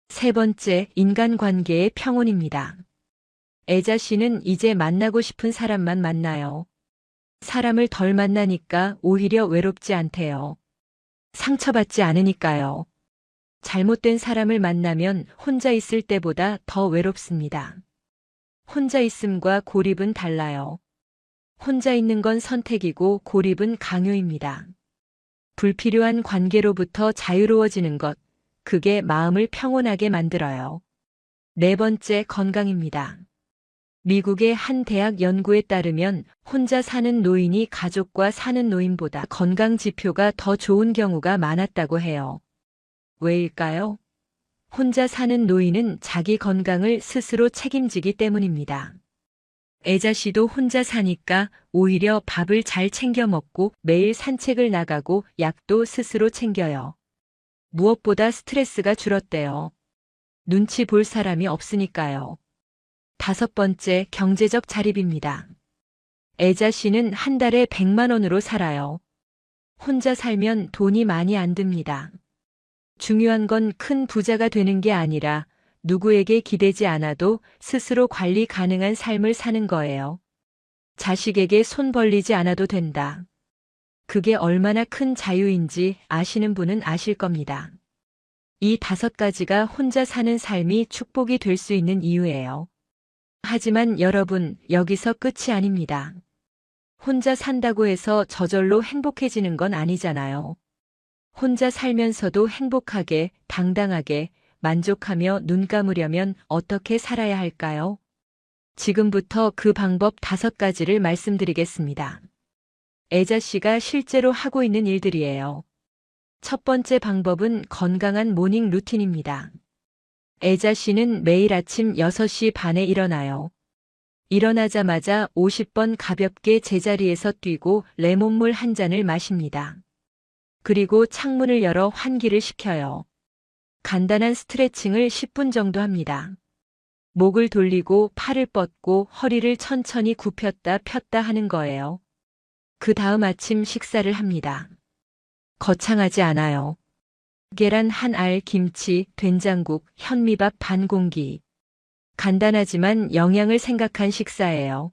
세 번째, 인간관계의 평온입니다. 애자 씨는 이제 만나고 싶은 사람만 만나요. 사람을 덜 만나니까 오히려 외롭지 않대요. 상처받지 않으니까요. 잘못된 사람을 만나면 혼자 있을 때보다 더 외롭습니다. 혼자 있음과 고립은 달라요. 혼자 있는 건 선택이고 고립은 강요입니다. 불필요한 관계로부터 자유로워지는 것, 그게 마음을 평온하게 만들어요. 네 번째, 건강입니다. 미국의 한 대학 연구에 따르면 혼자 사는 노인이 가족과 사는 노인보다 건강 지표가 더 좋은 경우가 많았다고 해요. 왜일까요? 혼자 사는 노인은 자기 건강을 스스로 책임지기 때문입니다. 애자 씨도 혼자 사니까 오히려 밥을 잘 챙겨 먹고 매일 산책을 나가고 약도 스스로 챙겨요. 무엇보다 스트레스가 줄었대요. 눈치 볼 사람이 없으니까요. 5번째, 경제적 자립입니다. 애자 씨는 한 달에 100만 원으로 살아요. 혼자 살면 돈이 많이 안 듭니다. 중요한 건 큰 부자가 되는 게 아니라 누구에게 기대지 않아도 스스로 관리 가능한 삶을 사는 거예요. 자식에게 손 벌리지 않아도 된다. 그게 얼마나 큰 자유인지 아시는 분은 아실 겁니다. 이 5가지가 혼자 사는 삶이 축복이 될 수 있는 이유예요. 하지만 여러분, 여기서 끝이 아닙니다. 혼자 산다고 해서 저절로 행복해지는 건 아니잖아요. 혼자 살면서도 행복하게, 당당하게, 만족하며 눈 감으려면 어떻게 살아야 할까요? 지금부터 그 방법 5가지를 말씀드리겠습니다. 애자 씨가 실제로 하고 있는 일들이에요. 첫 번째 방법은 건강한 모닝 루틴입니다. 애자 씨는 매일 아침 6시 반에 일어나요. 일어나자마자 50번 가볍게 제자리에서 뛰고 레몬물 한 잔을 마십니다. 그리고 창문을 열어 환기를 시켜요. 간단한 스트레칭을 10분 정도 합니다. 목을 돌리고 팔을 뻗고 허리를 천천히 굽혔다 폈다 하는 거예요. 그 다음 아침 식사를 합니다. 거창하지 않아요. 계란 한 알, 김치, 된장국, 현미밥 반 공기. 간단하지만 영양을 생각한 식사예요.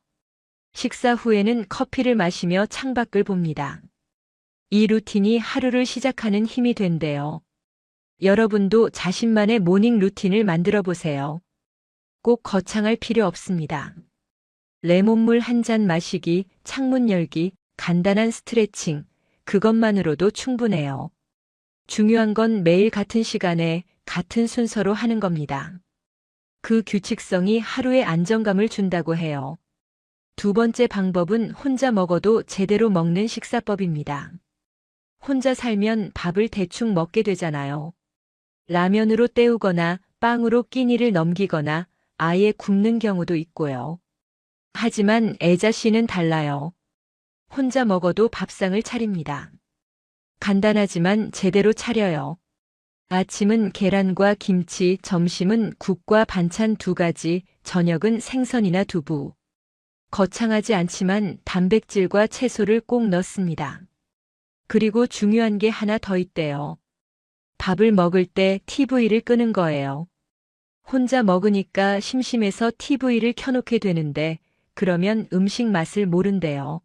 식사 후에는 커피를 마시며 창밖을 봅니다. 이 루틴이 하루를 시작하는 힘이 된대요. 여러분도 자신만의 모닝 루틴을 만들어 보세요. 꼭 거창할 필요 없습니다. 레몬물 한 잔 마시기, 창문 열기, 간단한 스트레칭, 그것만으로도 충분해요. 중요한 건 매일 같은 시간에 같은 순서로 하는 겁니다. 그 규칙성이 하루의 안정감을 준다고 해요. 2번째 방법은 혼자 먹어도 제대로 먹는 식사법입니다. 혼자 살면 밥을 대충 먹게 되잖아요. 라면으로 때우거나 빵으로 끼니를 넘기거나 아예 굶는 경우도 있고요. 하지만 애자 씨는 달라요. 혼자 먹어도 밥상을 차립니다. 간단하지만 제대로 차려요. 아침은 계란과 김치, 점심은 국과 반찬 2가지, 저녁은 생선이나 두부. 거창하지 않지만 단백질과 채소를 꼭 넣습니다. 그리고 중요한 게 하나 더 있대요. 밥을 먹을 때 TV를 끄는 거예요. 혼자 먹으니까 심심해서 TV를 켜놓게 되는데 그러면 음식 맛을 모른대요.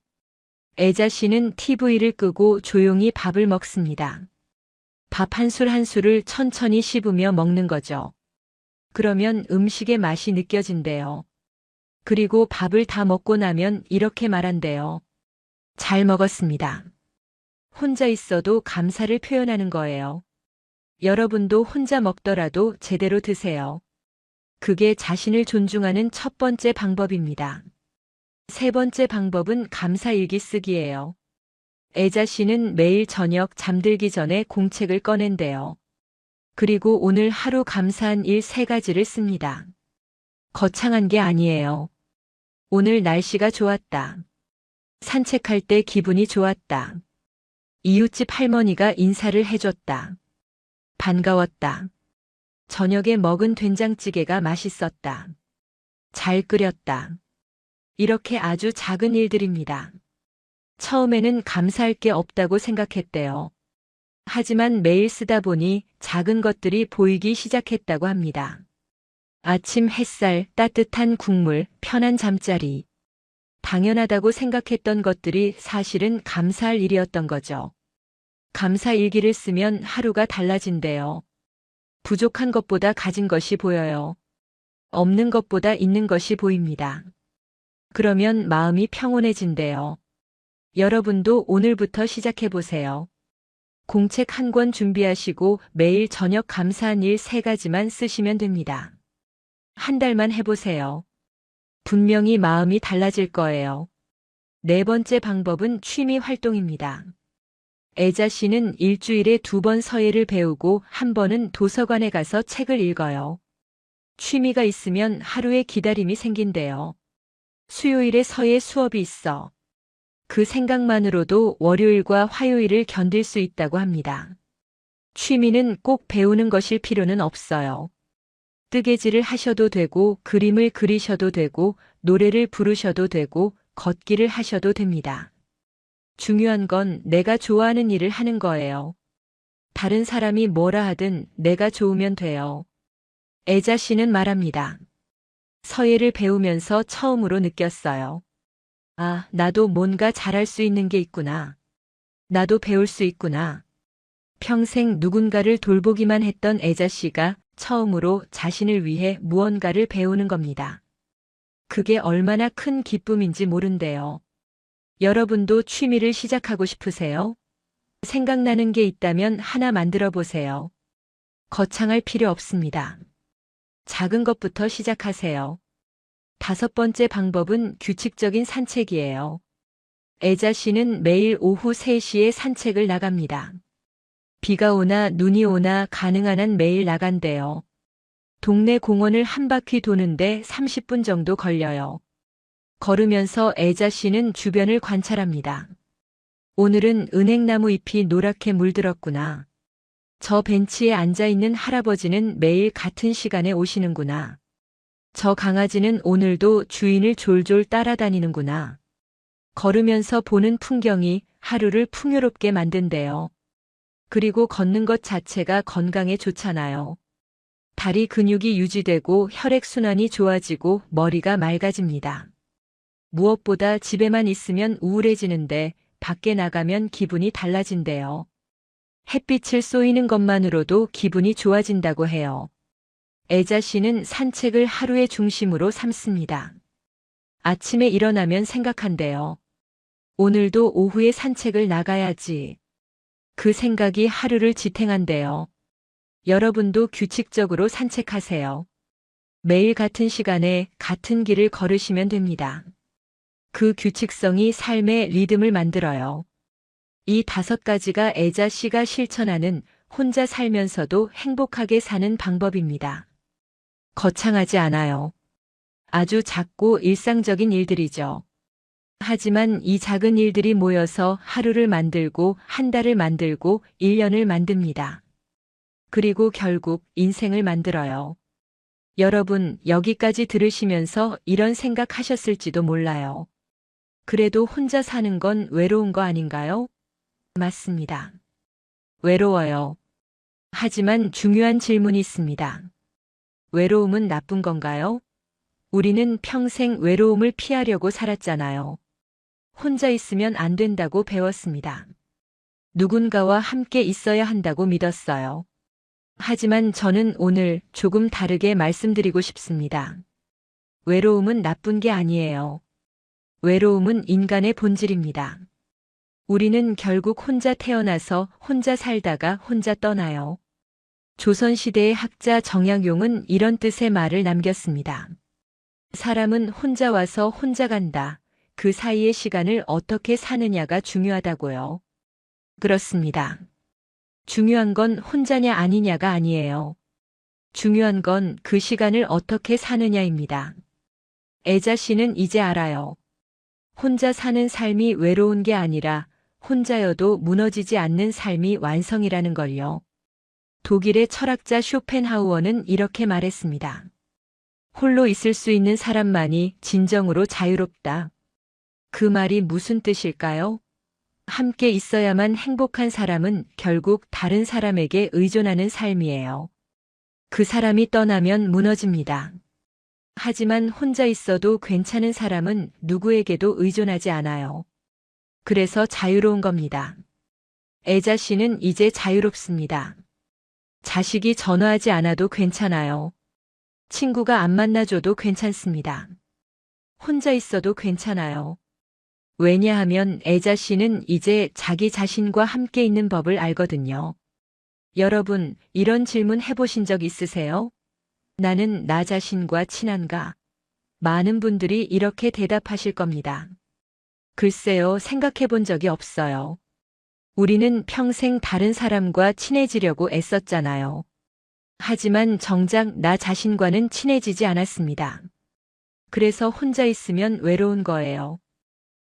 애자 씨는 TV를 끄고 조용히 밥을 먹습니다. 밥 한 술 한 술을 천천히 씹으며 먹는 거죠. 그러면 음식의 맛이 느껴진대요. 그리고 밥을 다 먹고 나면 이렇게 말한대요. 잘 먹었습니다. 혼자 있어도 감사를 표현하는 거예요. 여러분도 혼자 먹더라도 제대로 드세요. 그게 자신을 존중하는 첫 번째 방법입니다. 세 번째 방법은 감사일기 쓰기예요. 애자 씨는 매일 저녁 잠들기 전에 공책을 꺼낸대요. 그리고 오늘 하루 감사한 일 3가지를 씁니다. 거창한 게 아니에요. 오늘 날씨가 좋았다. 산책할 때 기분이 좋았다. 이웃집 할머니가 인사를 해줬다. 반가웠다. 저녁에 먹은 된장찌개가 맛있었다. 잘 끓였다. 이렇게 아주 작은 일들입니다. 처음에는 감사할 게 없다고 생각했대요. 하지만 매일 쓰다 보니 작은 것들이 보이기 시작했다고 합니다. 아침 햇살, 따뜻한 국물, 편한 잠자리. 당연하다고 생각했던 것들이 사실은 감사할 일이었던 거죠. 감사 일기를 쓰면 하루가 달라진대요. 부족한 것보다 가진 것이 보여요. 없는 것보다 있는 것이 보입니다. 그러면 마음이 평온해진대요. 여러분도 오늘부터 시작해보세요. 공책 한 권 준비하시고 매일 저녁 감사한 일 3가지만 쓰시면 됩니다. 한 달만 해보세요. 분명히 마음이 달라질 거예요. 네 번째 방법은 취미 활동입니다. 애자 씨는 일주일에 2번 서예를 배우고 1번은 도서관에 가서 책을 읽어요. 취미가 있으면 하루에 기다림이 생긴대요. 수요일에 서예 수업이 있어. 그 생각만으로도 월요일과 화요일을 견딜 수 있다고 합니다. 취미는 꼭 배우는 것일 필요는 없어요. 뜨개질을 하셔도 되고, 그림을 그리셔도 되고, 노래를 부르셔도 되고, 걷기를 하셔도 됩니다. 중요한 건 내가 좋아하는 일을 하는 거예요. 다른 사람이 뭐라 하든 내가 좋으면 돼요. 애자 씨는 말합니다. 서예를 배우면서 처음으로 느꼈어요. 아, 나도 뭔가 잘할 수 있는 게 있구나. 나도 배울 수 있구나. 평생 누군가를 돌보기만 했던 애자 씨가 처음으로 자신을 위해 무언가를 배우는 겁니다. 그게 얼마나 큰 기쁨인지 모른대요. 여러분도 취미를 시작하고 싶으세요? 생각나는 게 있다면 하나 만들어 보세요. 거창할 필요 없습니다. 작은 것부터 시작하세요. 5번째 방법은 규칙적인 산책이에요. 애자 씨는 매일 오후 3시에 산책을 나갑니다. 비가 오나 눈이 오나 가능한 한 매일 나간대요. 동네 공원을 한 바퀴 도는데 30분 정도 걸려요. 걸으면서 애자 씨는 주변을 관찰합니다. 오늘은 은행나무 잎이 노랗게 물들었구나. 저 벤치에 앉아있는 할아버지는 매일 같은 시간에 오시는구나. 저 강아지는 오늘도 주인을 졸졸 따라다니는구나. 걸으면서 보는 풍경이 하루를 풍요롭게 만든대요. 그리고 걷는 것 자체가 건강에 좋잖아요. 다리 근육이 유지되고 혈액순환이 좋아지고 머리가 맑아집니다. 무엇보다 집에만 있으면 우울해지는데 밖에 나가면 기분이 달라진대요. 햇빛을 쏘이는 것만으로도 기분이 좋아진다고 해요. 애자 씨는 산책을 하루의 중심으로 삼습니다. 아침에 일어나면 생각한대요. 오늘도 오후에 산책을 나가야지. 그 생각이 하루를 지탱한대요. 여러분도 규칙적으로 산책하세요. 매일 같은 시간에 같은 길을 걸으시면 됩니다. 그 규칙성이 삶의 리듬을 만들어요. 이 5가지가 애자 씨가 실천하는 혼자 살면서도 행복하게 사는 방법입니다. 거창하지 않아요. 아주 작고 일상적인 일들이죠. 하지만 이 작은 일들이 모여서 하루를 만들고 한 달을 만들고 1년을 만듭니다. 그리고 결국 인생을 만들어요. 여러분, 여기까지 들으시면서 이런 생각하셨을지도 몰라요. 그래도 혼자 사는 건 외로운 거 아닌가요? 맞습니다. 외로워요. 하지만 중요한 질문이 있습니다. 외로움은 나쁜 건가요? 우리는 평생 외로움을 피하려고 살았잖아요. 혼자 있으면 안 된다고 배웠습니다. 누군가와 함께 있어야 한다고 믿었어요. 하지만 저는 오늘 조금 다르게 말씀드리고 싶습니다. 외로움은 나쁜 게 아니에요. 외로움은 인간의 본질입니다. 우리는 결국 혼자 태어나서 혼자 살다가 혼자 떠나요. 조선시대의 학자 정약용은 이런 뜻의 말을 남겼습니다. 사람은 혼자 와서 혼자 간다. 그 사이의 시간을 어떻게 사느냐가 중요하다고요. 그렇습니다. 중요한 건 혼자냐 아니냐가 아니에요. 중요한 건 그 시간을 어떻게 사느냐입니다. 애자 씨는 이제 알아요. 혼자 사는 삶이 외로운 게 아니라 혼자여도 무너지지 않는 삶이 완성이라는 걸요. 독일의 철학자 쇼펜하우어는 이렇게 말했습니다. 홀로 있을 수 있는 사람만이 진정으로 자유롭다. 그 말이 무슨 뜻일까요? 함께 있어야만 행복한 사람은 결국 다른 사람에게 의존하는 삶이에요. 그 사람이 떠나면 무너집니다. 하지만 혼자 있어도 괜찮은 사람은 누구에게도 의존하지 않아요. 그래서 자유로운 겁니다. 애자 씨는 이제 자유롭습니다. 자식이 전화하지 않아도 괜찮아요. 친구가 안 만나줘도 괜찮습니다. 혼자 있어도 괜찮아요. 왜냐하면 애자 씨는 이제 자기 자신과 함께 있는 법을 알거든요. 여러분, 이런 질문 해보신 적 있으세요? 나는 나 자신과 친한가? 많은 분들이 이렇게 대답하실 겁니다. 글쎄요, 생각해 본 적이 없어요. 우리는 평생 다른 사람과 친해지려고 애썼잖아요. 하지만 정작 나 자신과는 친해지지 않았습니다. 그래서 혼자 있으면 외로운 거예요.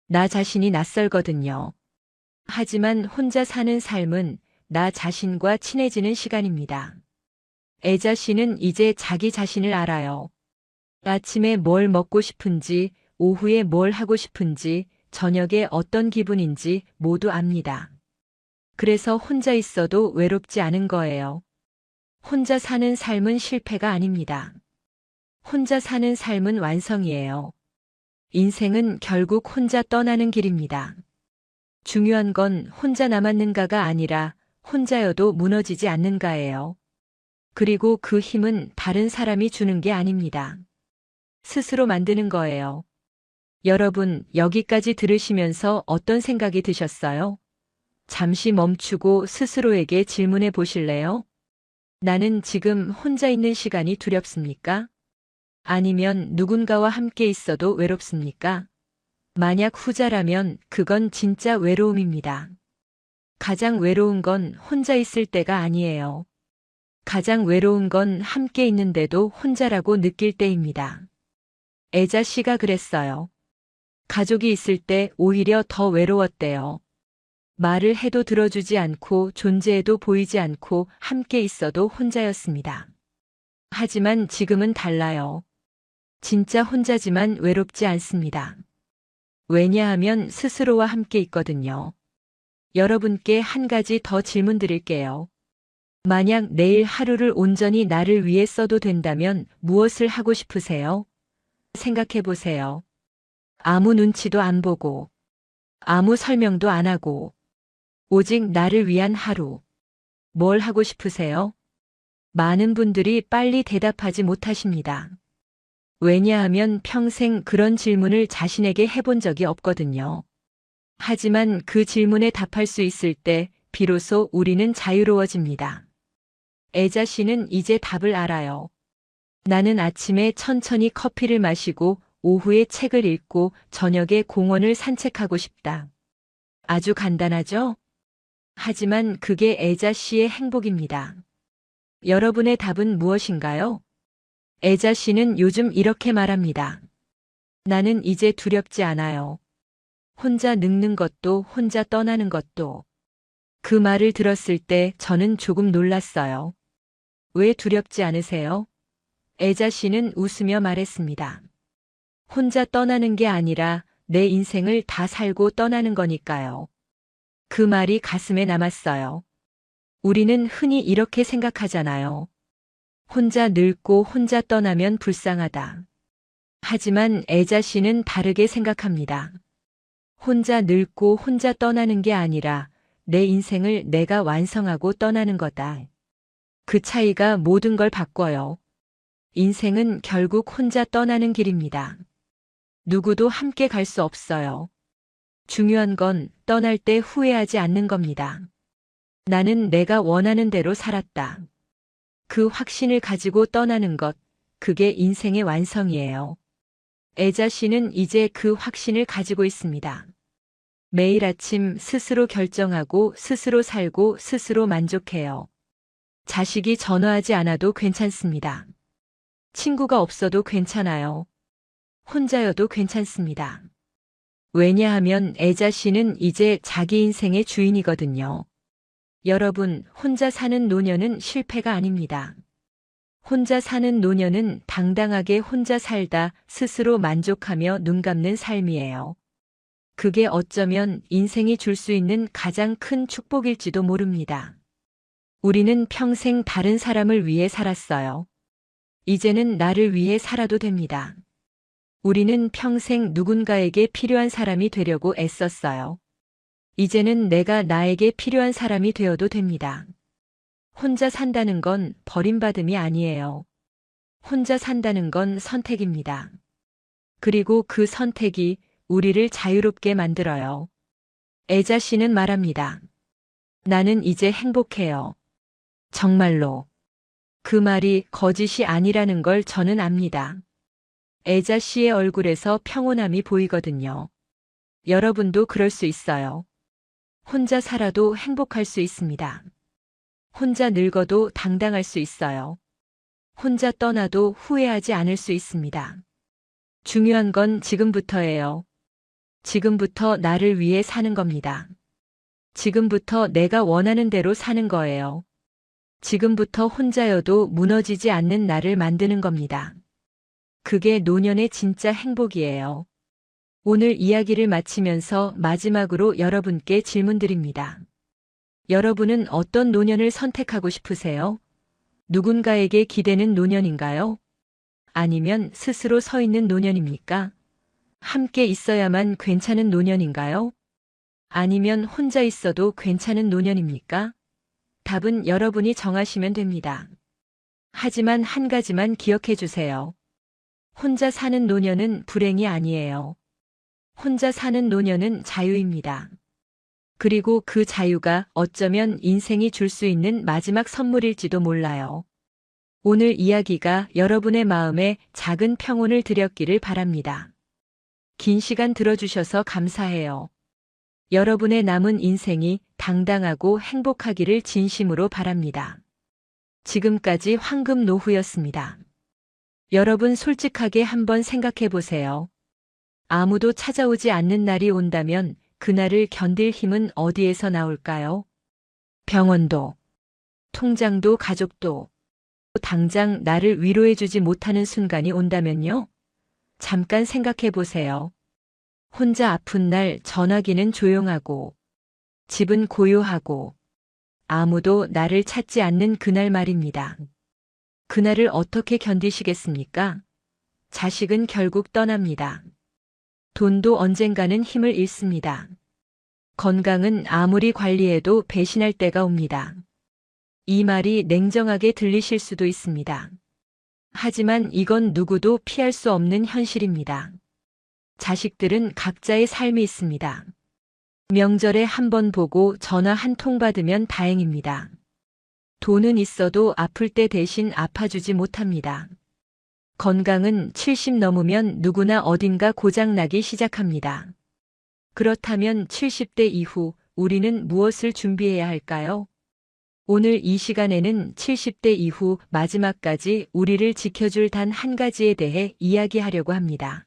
나 자신이 낯설거든요. 하지만 혼자 사는 삶은 나 자신과 친해지는 시간입니다. 애자 씨는 이제 자기 자신을 알아요. 아침에 뭘 먹고 싶은지, 오후에 뭘 하고 싶은지, 저녁에 어떤 기분인지 모두 압니다. 그래서 혼자 있어도 외롭지 않은 거예요. 혼자 사는 삶은 실패가 아닙니다. 혼자 사는 삶은 완성이에요. 인생은 결국 혼자 떠나는 길입니다. 중요한 건 혼자 남았는가가 아니라 혼자여도 무너지지 않는가예요. 그리고 그 힘은 다른 사람이 주는 게 아닙니다. 스스로 만드는 거예요. 여러분, 여기까지 들으시면서 어떤 생각이 드셨어요? 잠시 멈추고 스스로에게 질문해 보실래요? 나는 지금 혼자 있는 시간이 두렵습니까? 아니면 누군가와 함께 있어도 외롭습니까? 만약 후자라면 그건 진짜 외로움입니다. 가장 외로운 건 혼자 있을 때가 아니에요. 가장 외로운 건 함께 있는데도 혼자라고 느낄 때입니다. 애자 씨가 그랬어요. 가족이 있을 때 오히려 더 외로웠대요. 말을 해도 들어주지 않고 존재해도 보이지 않고 함께 있어도 혼자였습니다. 하지만 지금은 달라요. 진짜 혼자지만 외롭지 않습니다. 왜냐하면 스스로와 함께 있거든요. 여러분께 한 가지 더 질문 드릴게요. 만약 내일 하루를 온전히 나를 위해 써도 된다면 무엇을 하고 싶으세요? 생각해 보세요. 아무 눈치도 안 보고, 아무 설명도 안 하고, 오직 나를 위한 하루. 뭘 하고 싶으세요? 많은 분들이 빨리 대답하지 못하십니다. 왜냐하면 평생 그런 질문을 자신에게 해본 적이 없거든요. 하지만 그 질문에 답할 수 있을 때 비로소 우리는 자유로워집니다. 애자 씨는 이제 답을 알아요. 나는 아침에 천천히 커피를 마시고 오후에 책을 읽고 저녁에 공원을 산책하고 싶다. 아주 간단하죠? 하지만 그게 애자 씨의 행복입니다. 여러분의 답은 무엇인가요? 애자 씨는 요즘 이렇게 말합니다. 나는 이제 두렵지 않아요. 혼자 늙는 것도 혼자 떠나는 것도. 그 말을 들었을 때 저는 조금 놀랐어요. 왜 두렵지 않으세요? 애자 씨는 웃으며 말했습니다. 혼자 떠나는 게 아니라 내 인생을 다 살고 떠나는 거니까요. 그 말이 가슴에 남았어요. 우리는 흔히 이렇게 생각하잖아요. 혼자 늙고 혼자 떠나면 불쌍하다. 하지만 애자 씨는 다르게 생각합니다. 혼자 늙고 혼자 떠나는 게 아니라 내 인생을 내가 완성하고 떠나는 거다. 그 차이가 모든 걸 바꿔요. 인생은 결국 혼자 떠나는 길입니다. 누구도 함께 갈 수 없어요. 중요한 건 떠날 때 후회하지 않는 겁니다. 나는 내가 원하는 대로 살았다. 그 확신을 가지고 떠나는 것, 그게 인생의 완성이에요. 애자 씨는 이제 그 확신을 가지고 있습니다. 매일 아침 스스로 결정하고 스스로 살고 스스로 만족해요. 자식이 전화하지 않아도 괜찮습니다. 친구가 없어도 괜찮아요. 혼자여도 괜찮습니다. 왜냐하면 애자 씨는 이제 자기 인생의 주인이거든요. 여러분, 혼자 사는 노년은 실패가 아닙니다. 혼자 사는 노년은 당당하게 혼자 살다 스스로 만족하며 눈 감는 삶이에요. 그게 어쩌면 인생이 줄 수 있는 가장 큰 축복일지도 모릅니다. 우리는 평생 다른 사람을 위해 살았어요. 이제는 나를 위해 살아도 됩니다. 우리는 평생 누군가에게 필요한 사람이 되려고 애썼어요. 이제는 내가 나에게 필요한 사람이 되어도 됩니다. 혼자 산다는 건 버림받음이 아니에요. 혼자 산다는 건 선택입니다. 그리고 그 선택이 우리를 자유롭게 만들어요. 애자 씨는 말합니다. 나는 이제 행복해요. 정말로. 그 말이 거짓이 아니라는 걸 저는 압니다. 애자 씨의 얼굴에서 평온함이 보이거든요. 여러분도 그럴 수 있어요. 혼자 살아도 행복할 수 있습니다. 혼자 늙어도 당당할 수 있어요. 혼자 떠나도 후회하지 않을 수 있습니다. 중요한 건 지금부터예요. 지금부터 나를 위해 사는 겁니다. 지금부터 내가 원하는 대로 사는 거예요. 지금부터 혼자여도 무너지지 않는 나를 만드는 겁니다. 그게 노년의 진짜 행복이에요. 오늘 이야기를 마치면서 마지막으로 여러분께 질문드립니다. 여러분은 어떤 노년을 선택하고 싶으세요? 누군가에게 기대는 노년인가요? 아니면 스스로 서 있는 노년입니까? 함께 있어야만 괜찮은 노년인가요? 아니면 혼자 있어도 괜찮은 노년입니까? 답은 여러분이 정하시면 됩니다. 하지만 한 가지만 기억해 주세요. 혼자 사는 노년은 불행이 아니에요. 혼자 사는 노년은 자유입니다. 그리고 그 자유가 어쩌면 인생이 줄 수 있는 마지막 선물일지도 몰라요. 오늘 이야기가 여러분의 마음에 작은 평온을 드렸기를 바랍니다. 긴 시간 들어주셔서 감사해요. 여러분의 남은 인생이 당당하고 행복하기를 진심으로 바랍니다. 지금까지 황금 노후였습니다. 여러분 솔직하게 한번 생각해 보세요. 아무도 찾아오지 않는 날이 온다면 그날을 견딜 힘은 어디에서 나올까요? 병원도, 통장도, 가족도, 당장 나를 위로해주지 못하는 순간이 온다면요? 잠깐 생각해 보세요. 혼자 아픈 날 전화기는 조용하고, 집은 고요하고, 아무도 나를 찾지 않는 그날 말입니다. 그날을 어떻게 견디시겠습니까? 자식은 결국 떠납니다. 돈도 언젠가는 힘을 잃습니다. 건강은 아무리 관리해도 배신할 때가 옵니다. 이 말이 냉정하게 들리실 수도 있습니다. 하지만 이건 누구도 피할 수 없는 현실입니다. 자식들은 각자의 삶이 있습니다. 명절에 한 번 보고 전화 한 통 받으면 다행입니다. 돈은 있어도 아플 때 대신 아파주지 못합니다. 건강은 70 넘으면 누구나 어딘가 고장나기 시작합니다. 그렇다면 70대 이후 우리는 무엇을 준비해야 할까요? 오늘 이 시간에는 70대 이후 마지막까지 우리를 지켜줄 단 한 가지에 대해 이야기하려고 합니다.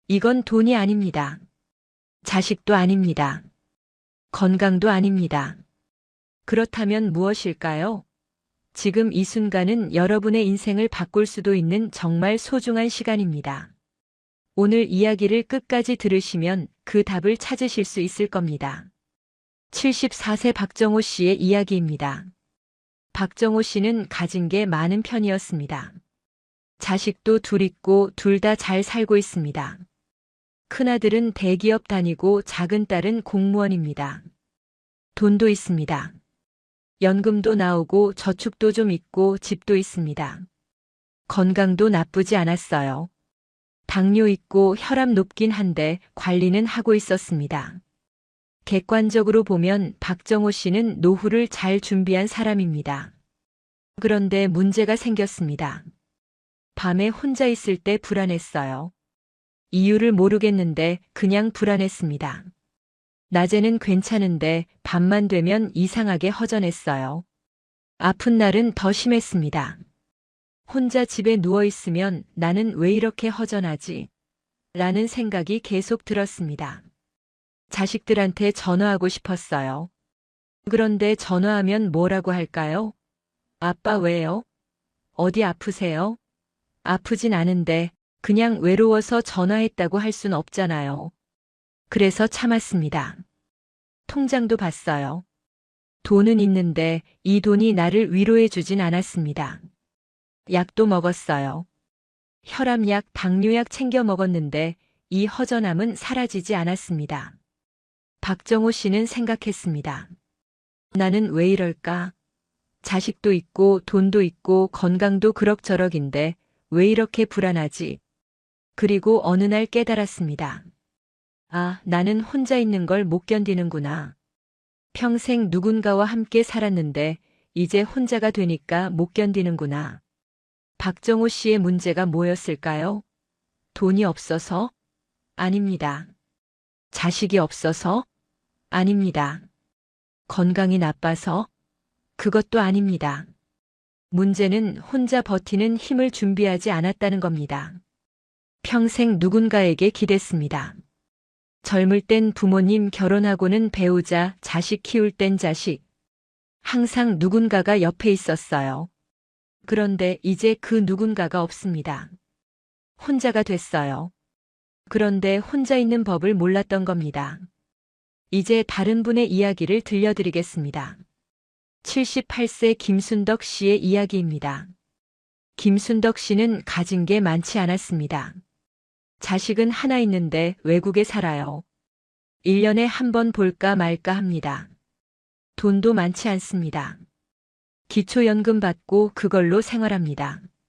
이건 돈이 아닙니다. 자식도 아닙니다. 건강도 아닙니다. 그렇다면 무엇일까요? 지금 이 순간은 여러분의 인생을 바꿀 수도 있는 정말 소중한 시간입니다. 오늘 이야기를 끝까지 들으시면 그 답을 찾으실 수 있을 겁니다. 74세 박정호 씨의 이야기입니다. 박정호 씨는 가진 게 많은 편이었습니다. 자식도 둘 있고 둘 다 잘 살고 있습니다. 큰아들은 대기업 다니고 작은 딸은 공무원입니다. 돈도 있습니다. 연금도 나오고 저축도 좀 있고 집도 있습니다. 건강도 나쁘지 않았어요. 당뇨 있고 혈압 높긴 한데 관리는 하고 있었습니다. 객관적으로 보면 박정호 씨는 노후를 잘 준비한 사람입니다. 그런데 문제가 생겼습니다. 밤에 혼자 있을 때 불안했어요. 이유를 모르겠는데 그냥 불안했습니다. 낮에는 괜찮은데 밤만 되면 이상하게 허전했어요. 아픈 날은 더 심했습니다. 혼자 집에 누워 있으면 나는 왜 이렇게 허전하지? 라는 생각이 계속 들었습니다. 자식들한테 전화하고 싶었어요. 그런데 전화하면 뭐라고 할까요? 아빠 왜요? 어디 아프세요? 아프진 않은데 그냥 외로워서 전화했다고 할 순 없잖아요. 그래서 참았습니다. 통장도 봤어요. 돈은 있는데 이 돈이 나를 위로해 주진 않았습니다. 약도 먹었어요. 혈압약, 당뇨약 챙겨 먹었는데 이 허전함은 사라지지 않았습니다. 박정호 씨는 생각했습니다. 나는 왜 이럴까? 자식도 있고 돈도 있고 건강도 그럭저럭인데 왜 이렇게 불안하지? 그리고 어느 날 깨달았습니다. 아, 나는 혼자 있는 걸 못 견디는구나. 평생 누군가와 함께 살았는데 이제 혼자가 되니까 못 견디는구나. 박정호 씨의 문제가 뭐였을까요? 돈이 없어서? 아닙니다. 자식이 없어서? 아닙니다. 건강이 나빠서? 그것도 아닙니다. 문제는 혼자 버티는 힘을 준비하지 않았다는 겁니다. 평생 누군가에게 기댔습니다. 젊을 땐 부모님, 결혼하고는 배우자, 자식 키울 땐 자식. 항상 누군가가 옆에 있었어요. 그런데 이제 그 누군가가 없습니다. 혼자가 됐어요. 그런데 혼자 있는 법을 몰랐던 겁니다. 이제 다른 분의 이야기를 들려드리겠습니다. 78세 김순덕 씨의 이야기입니다. 김순덕 씨는 가진 게 많지 않았습니다. 자식은 하나 있는데 외국에 살아요. 1년에 한 번 볼까 말까 합니다. 돈도 많지 않습니다. 기초연금 받고 그걸로 생활합니다.